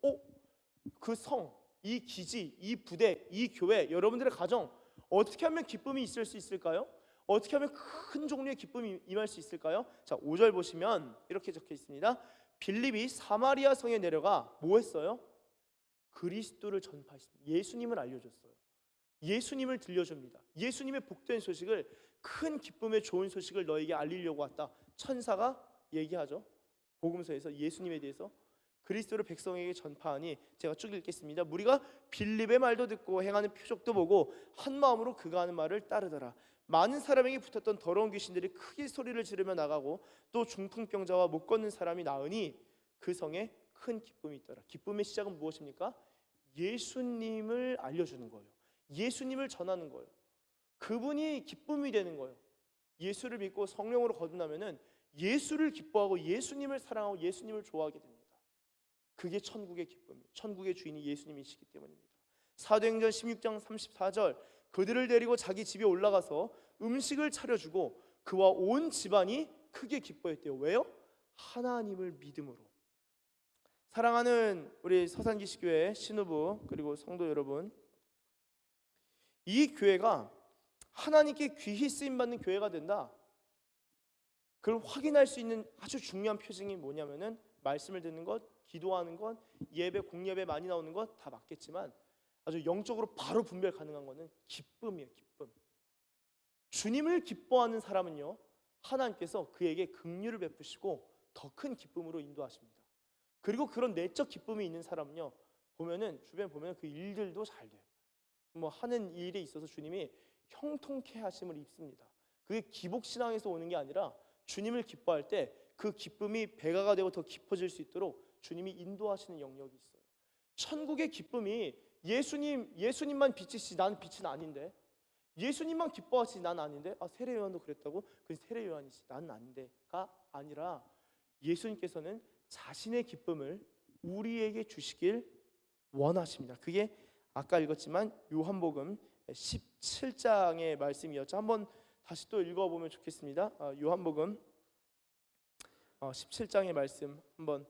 그 성, 이 기지, 이 부대, 이 교회, 여러분들의 가정, 어떻게 하면 기쁨이 있을 수 있을까요? 어떻게 하면 큰 종류의 기쁨이 임할 수 있을까요? 자, 5절 보시면 이렇게 적혀 있습니다. 빌립이 사마리아 성에 내려가 뭐 했어요? 그리스도를 전파했습니다. 예수님을 알려줬어요. 예수님을 들려줍니다. 예수님의 복된 소식을, 큰 기쁨의 좋은 소식을 너에게 알리려고 왔다. 천사가 얘기하죠. 복음서에서 예수님에 대해서 그리스도를 백성에게 전파하니, 제가 쭉 읽겠습니다. 무리가 빌립의 말도 듣고 행하는 표적도 보고 한 마음으로 그가 하는 말을 따르더라. 많은 사람에게 붙었던 더러운 귀신들이 크게 소리를 지르며 나가고 또 중풍병자와 못 걷는 사람이 나으니 그 성에 큰 기쁨이 있더라. 기쁨의 시작은 무엇입니까? 예수님을 알려주는 거예요. 예수님을 전하는 거예요. 그분이 기쁨이 되는 거예요. 예수를 믿고 성령으로 거듭나면은 예수를 기뻐하고 예수님을 사랑하고 예수님을 좋아하게 됩니다. 그게 천국의 기쁨이에요. 천국의 주인이 예수님이시기 때문입니다. 사도행전 16장 34절. 그들을 데리고 자기 집에 올라가서 음식을 차려주고 그와 온 집안이 크게 기뻐했대요. 왜요? 하나님을 믿음으로. 사랑하는 우리 서산기시교회 신우부 그리고 성도 여러분, 이 교회가 하나님께 귀히 쓰임받는 교회가 된다, 그걸 확인할 수 있는 아주 중요한 표징이 뭐냐면은 말씀을 듣는 것, 기도하는 것, 예배, 공예배 많이 나오는 것 다 맞겠지만 아주 영적으로 바로 분별 가능한 것은 기쁨이에요. 기쁨. 주님을 기뻐하는 사람은요, 하나님께서 그에게 긍휼을 베푸시고 더 큰 기쁨으로 인도하십니다. 그리고 그런 내적 기쁨이 있는 사람은요, 보면은 주변 보면 그 일들도 잘 돼요. 뭐 하는 일에 있어서 주님이 형통케 하심을 입습니다. 그게 기복신앙에서 오는 게 아니라 주님을 기뻐할 때 그 기쁨이 배가가 되고 더 깊어질 수 있도록 주님이 인도하시는 영역이 있어요. 천국의 기쁨이 예수님만 빛이시, 나는 빛은 아닌데, 예수님만 기뻐하시지 나는 아닌데, 세례 요한도 그랬다고? 그 세례 요한이지 나는 아닌데가 아니라 예수님께서는 자신의 기쁨을 우리에게 주시길 원하십니다. 그게 아까 읽었지만 요한복음 17장의 말씀이었죠. 한번 다시 또 읽어보면 좋겠습니다. 요한복음 17장의 말씀 한번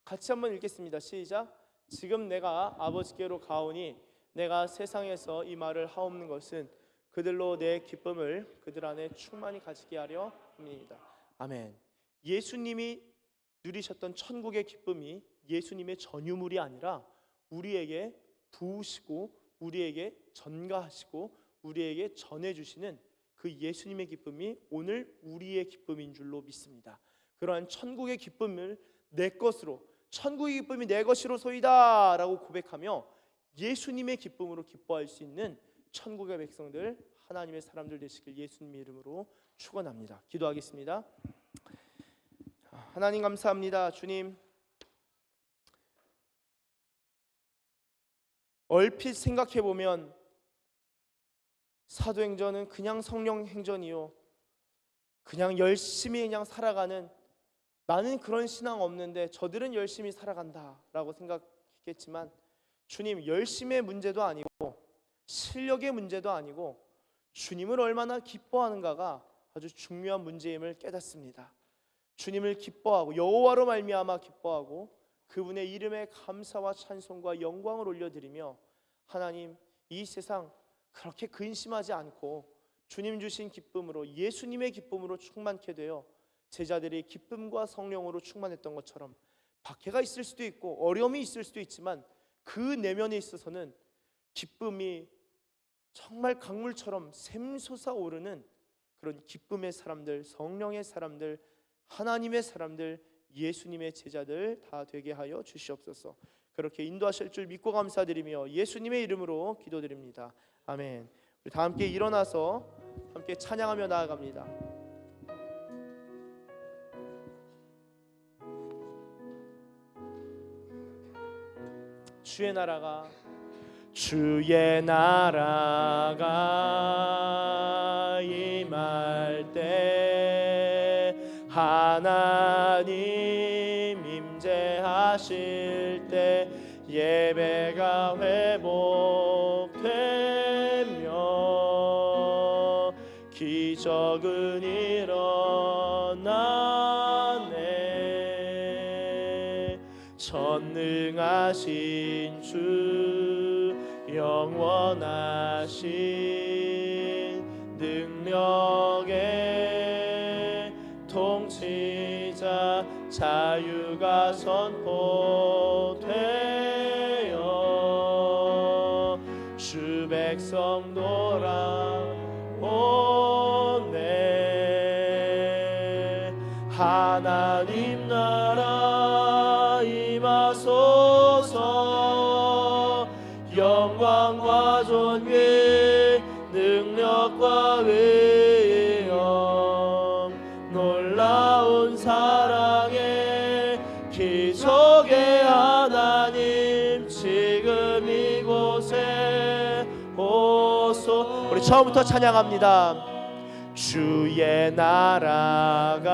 같이 한번 읽겠습니다. 시작. 지금 내가 아버지께로 가오니 내가 세상에서 이 말을 하옵는 것은 그들로 내 기쁨을 그들 안에 충만히 가지게 하려 함이니이다. 아멘. 예수님이 누리셨던 천국의 기쁨이 예수님의 전유물이 아니라 우리에게 부으시고 우리에게 전가하시고 우리에게 전해주시는 그 예수님의 기쁨이 오늘 우리의 기쁨인 줄로 믿습니다. 그러한 천국의 기쁨을 내 것으로, 천국의 기쁨이 내 것이로소이다 라고 고백하며 예수님의 기쁨으로 기뻐할 수 있는 천국의 백성들, 하나님의 사람들 되시길 예수님의 이름으로 축원합니다. 기도하겠습니다. 하나님 감사합니다. 주님, 얼핏 생각해보면 사도행전은 그냥 성령 행전이요, 그냥 열심히 그냥 살아가는, 나는 그런 신앙 없는데 저들은 열심히 살아간다 라고 생각했겠지만, 주님, 열심의 문제도 아니고 실력의 문제도 아니고 주님을 얼마나 기뻐하는가가 아주 중요한 문제임을 깨닫습니다. 주님을 기뻐하고 여호와로 말미암아 기뻐하고 그분의 이름에 감사와 찬송과 영광을 올려드리며, 하나님, 이 세상 그렇게 근심하지 않고 주님 주신 기쁨으로, 예수님의 기쁨으로 충만케 되어 제자들이 기쁨과 성령으로 충만했던 것처럼 박해가 있을 수도 있고 어려움이 있을 수도 있지만 그 내면에 있어서는 기쁨이 정말 강물처럼 샘솟아 오르는 그런 기쁨의 사람들, 성령의 사람들, 하나님의 사람들, 예수님의 제자들 다 되게 하여 주시옵소서. 그렇게 인도하실 줄 믿고 감사드리며 예수님의 이름으로 기도드립니다. 아멘. 우리 다 함께 일어나서 함께 찬양하며 나아갑니다. 주의 나라가 임할 때, 하나님 임재하실 때 예배가 회복되며 기적은 일어나네. 전능하신 주, 영원하신 능력의 통치자, 자유가 선포되어 주 백성 돌아오네. 하나님 나라 임하소서. 영광과 존귀, 능력과 위엄, 놀라운 사랑의 기적의 하나님 지금 이곳에 오소. 우리 처음부터 찬양합니다. 주의 나라가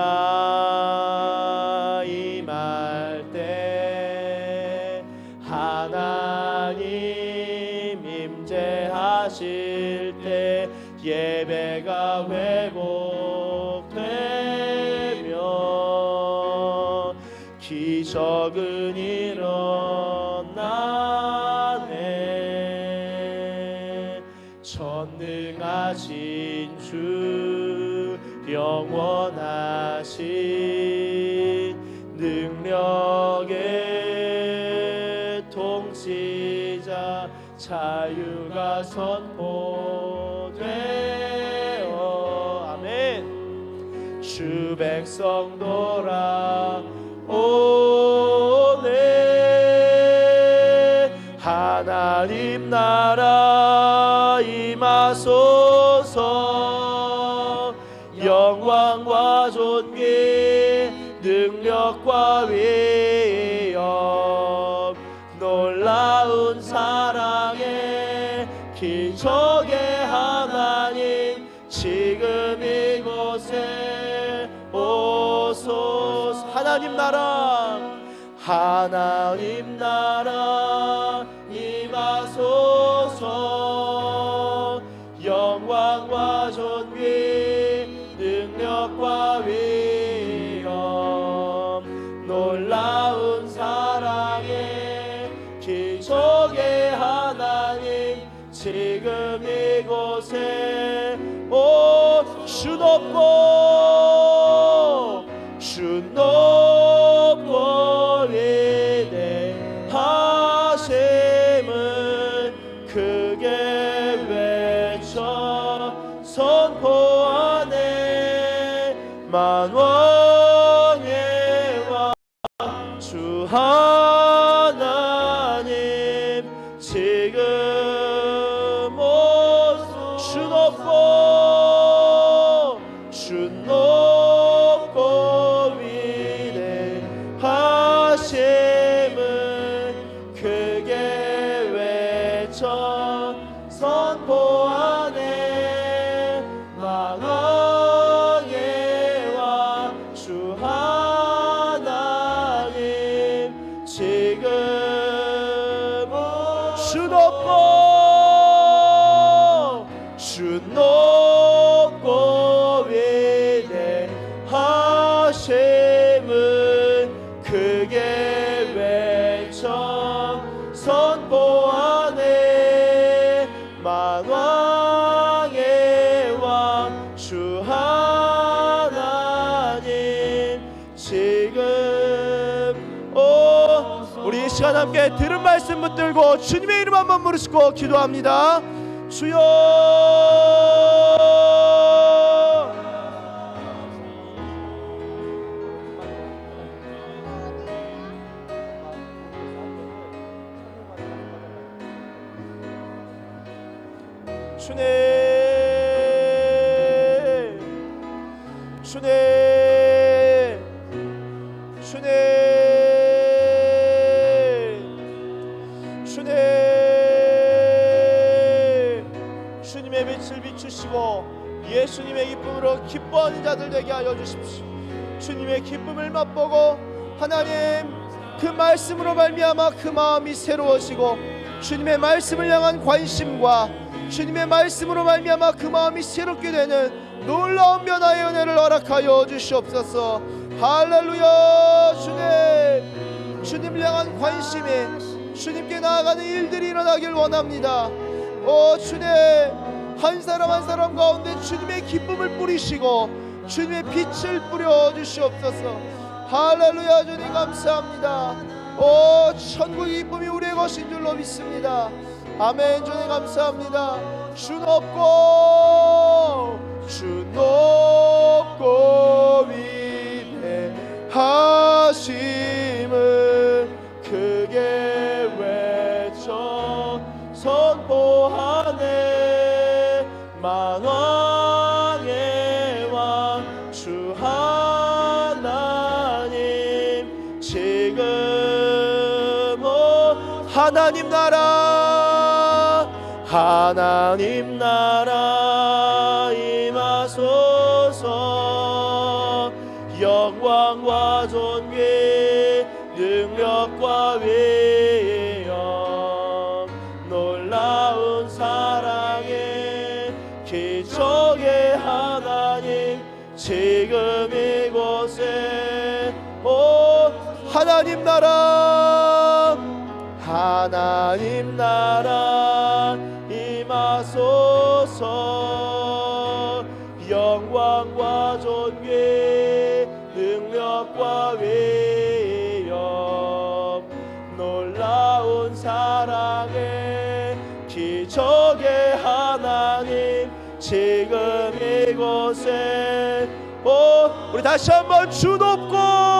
임할 때 하나님 임재하실 때 예배가 회복되며 기적은 일어나네. 전능하신 주 영원하신 능력의 통치자 자유가 선포되어 아멘. 주 백성 돌아오네. 하나님 나라 임하소서. 영광과 존귀 능력과 위엄 놀라운 사랑의 기적의 하나님 지금 이곳에 오소서. 하나님 나라 임하소서. 영광과 존귀 능력과 위엄 놀라운 사랑의 기적의 하나님 지금 이곳에 주 높고 위대하심을 크게 외쳐 선포하네. 만왕의 왕 주 하나님 지금 주 높고 위대하심을 크게 외쳐 선포하네. 만왕의 왕 주 하나님 지금 주 높고 위대하심을 크게 외쳐 선포하네. 만왕의 왕 주 하나님 지금 우리 이 시간 함께 들은 말씀 붙들고 주님의 이름 한번 부르시고 기도합니다. 주여 주님의 빛을 비추시고 예수님의 기쁨으로 기뻐하는 자들 되게 하여 주십시오. 주님의 기쁨을 맛보고 하나님 그 말씀으로 말미암아 그 마음이 새로워지고 주님의 말씀을 향한 관심과 주님의 말씀으로 말미암아 그 마음이 새롭게 되는 놀라운 변화의 은혜를 허락하여 주시옵소서. 할렐루야. 주님을 향한 관심에 주님께 나아가는 일들이 일어나길 원합니다. 주님 한 사람 한 사람 가운데 주님의 기쁨을 뿌리시고 주님의 빛을 뿌려 주시옵소서. 할렐루야. 주님 감사합니다. 천국의 기쁨이 우리의 것인 줄로 믿습니다. 아멘. 주님 감사합니다. 주 높고 위대하심을 크게 외쳐 선포하네. 만왕의 왕 주 하나님 지금 하나님 나라 임하소서. 영광과 존귀 능력과 위엄 놀라운 하나님 나라 하나님 나라 임하소서 영광과 존귀 능력과 위엄 놀라운 사랑의 기적의 하나님 지금 이곳에 우리 다시 한번 주 높고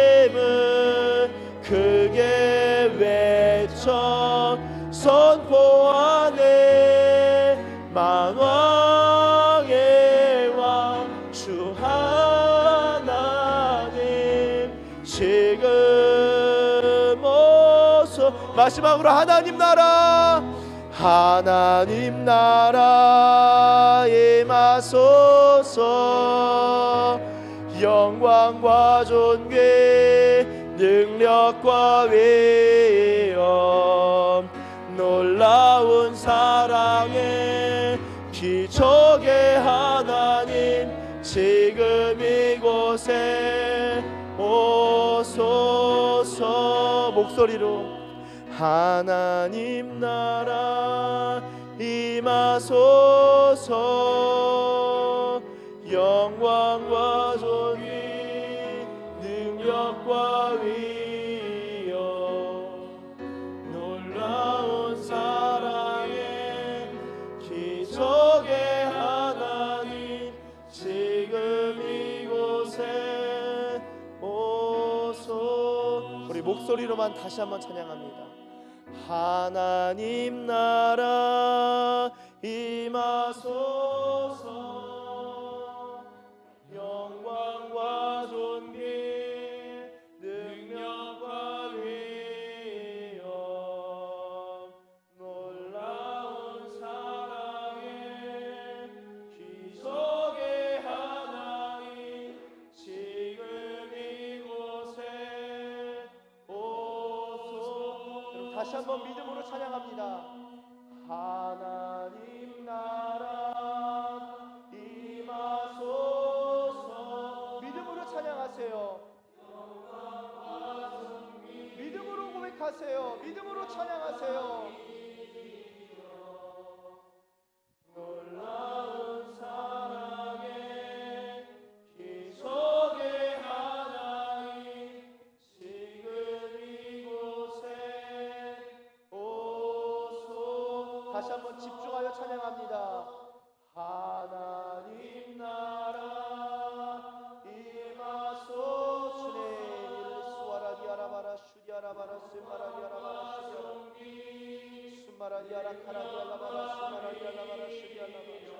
위대하심을 크게 외쳐 선포하네 만왕의 왕 주 하나님 지금 오소 마지막으로 하나님 나라 하나님 나라 임하소서 영광과 존귀 능력과 위엄 놀라운 사랑의 기적의 하나님 지금 이곳에 오소서 목소리로 하나님 나라 임하소서 영광과 존귀 능력과 위엄 놀라운 사랑의 기적의 하나님 지금 이곳에 오소 우리 목소리로만 다시 한번 찬양합니다. 하나님 나라 임하소서 영광과 존귀 능력과 위엄 놀라운 사랑의 기적의 하나님 지금 이곳에 오소 다시 한번 믿음으로 찬양합니다. 하나님 나라 임하소서 믿음으로 찬양하세요. 믿음으로 고백하세요. 믿음으로 찬양하세요. 놀라운 사랑의 기적의 하나님 지금 이곳에 오소 다시 한번 집중하여 찬양합니다. 하나님 나라 임하소 주님 수와라디아라바라 슈디아라바라 스마라디아라바라 슈디아라 스마라디아라 카라디아라바라 스마라디아라바라 슈디아라바라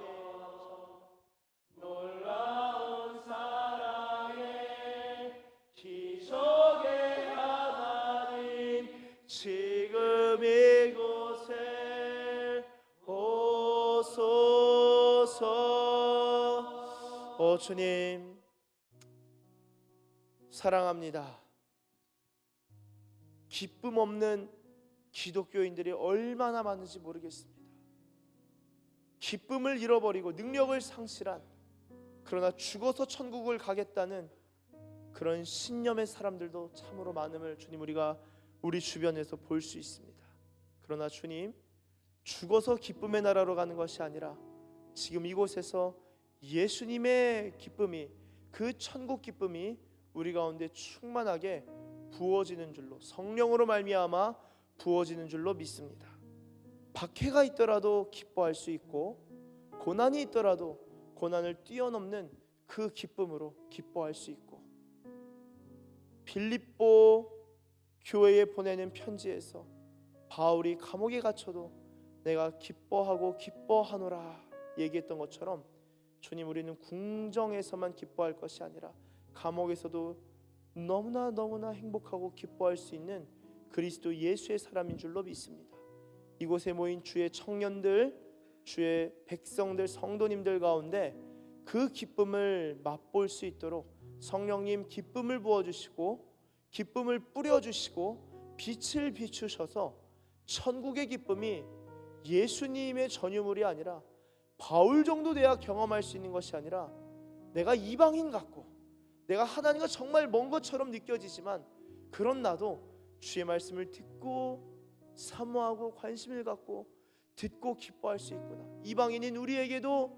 놀라운 사랑의 기적의 하나님 지금 이곳에 오소서. 오 주님 사랑합니다. 기쁨 없는 기독교인들이 얼마나 많은지 모르겠습니다. 기쁨을 잃어버리고 능력을 상실한 그러나 죽어서 천국을 가겠다는 그런 신념의 사람들도 참으로 많음을 주님 우리가 우리 주변에서 볼 수 있습니다. 그러나 주님 죽어서 기쁨의 나라로 가는 것이 아니라 지금 이곳에서 예수님의 기쁨이 그 천국 기쁨이 우리 가운데 충만하게 부어지는 줄로 성령으로 말미암아 부어지는 줄로 믿습니다. 박해가 있더라도 기뻐할 수 있고 고난이 있더라도 고난을 뛰어넘는 그 기쁨으로 기뻐할 수 있고 빌립보 교회에 보내는 편지에서 바울이 감옥에 gat혀도 내가 기뻐하고 기뻐하노라 얘기했던 것처럼 주님 우리는 궁정에서만 기뻐할 것이 아니라 감옥에서도 너무나 행복하고 기뻐할 수 있는 그리스도 예수의 사람인 줄로 믿습니다. 이곳에 모인 주의 청년들, 주의 백성들, 성도님들 가운데 그 기쁨을 맛볼 수 있도록 성령님 기쁨을 부어주시고 기쁨을 뿌려주시고 빛을 비추셔서 천국의 기쁨이 예수님의 전유물이 아니라 바울 정도 돼야 경험할 수 있는 것이 아니라 내가 이방인 같고 내가 하나님과 정말 먼 것처럼 느껴지지만 그런 나도 주의 말씀을 듣고 사모하고 관심을 갖고 듣고 기뻐할 수 있구나. 이방인인 우리에게도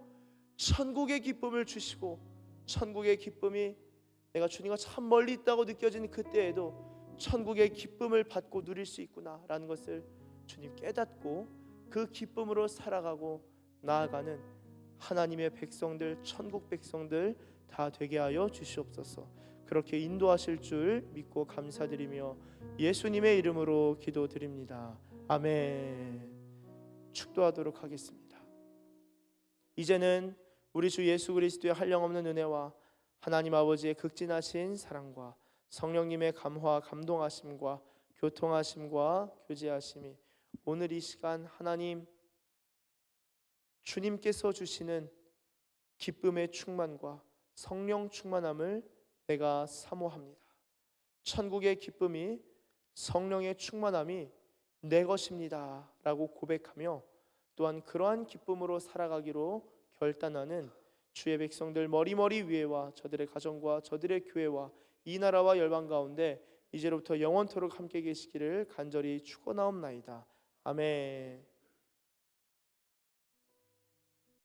천국의 기쁨을 주시고 천국의 기쁨이 내가 주님과 참 멀리 있다고 느껴지는 그때에도 천국의 기쁨을 받고 누릴 수 있구나라는 것을 주님 깨닫고 그 기쁨으로 살아가고 나아가는 하나님의 백성들, 천국 백성들 다 되게 하여 주시옵소서. 그렇게 인도하실 줄 믿고 감사드리며 예수님의 이름으로 기도드립니다. 아멘. 축도하도록 하겠습니다. 이제는 우리 주 예수 그리스도의 한량없는 은혜와 하나님 아버지의 극진하신 사랑과 성령님의 감화 감동하심과 교통하심과 교제하심이 오늘 이 시간 하나님 주님께서 주시는 기쁨의 충만과 성령 충만함을 내가 사모합니다. 천국의 기쁨이 성령의 충만함이 내 것입니다 라고 고백하며 또한 그러한 기쁨으로 살아가기로 결단하는 주의 백성들 머리머리 위에와 저들의 가정과 저들의 교회와 이 나라와 열방 가운데 이제로부터 영원토록 함께 계시기를 간절히 축원하옵나이다. 아멘.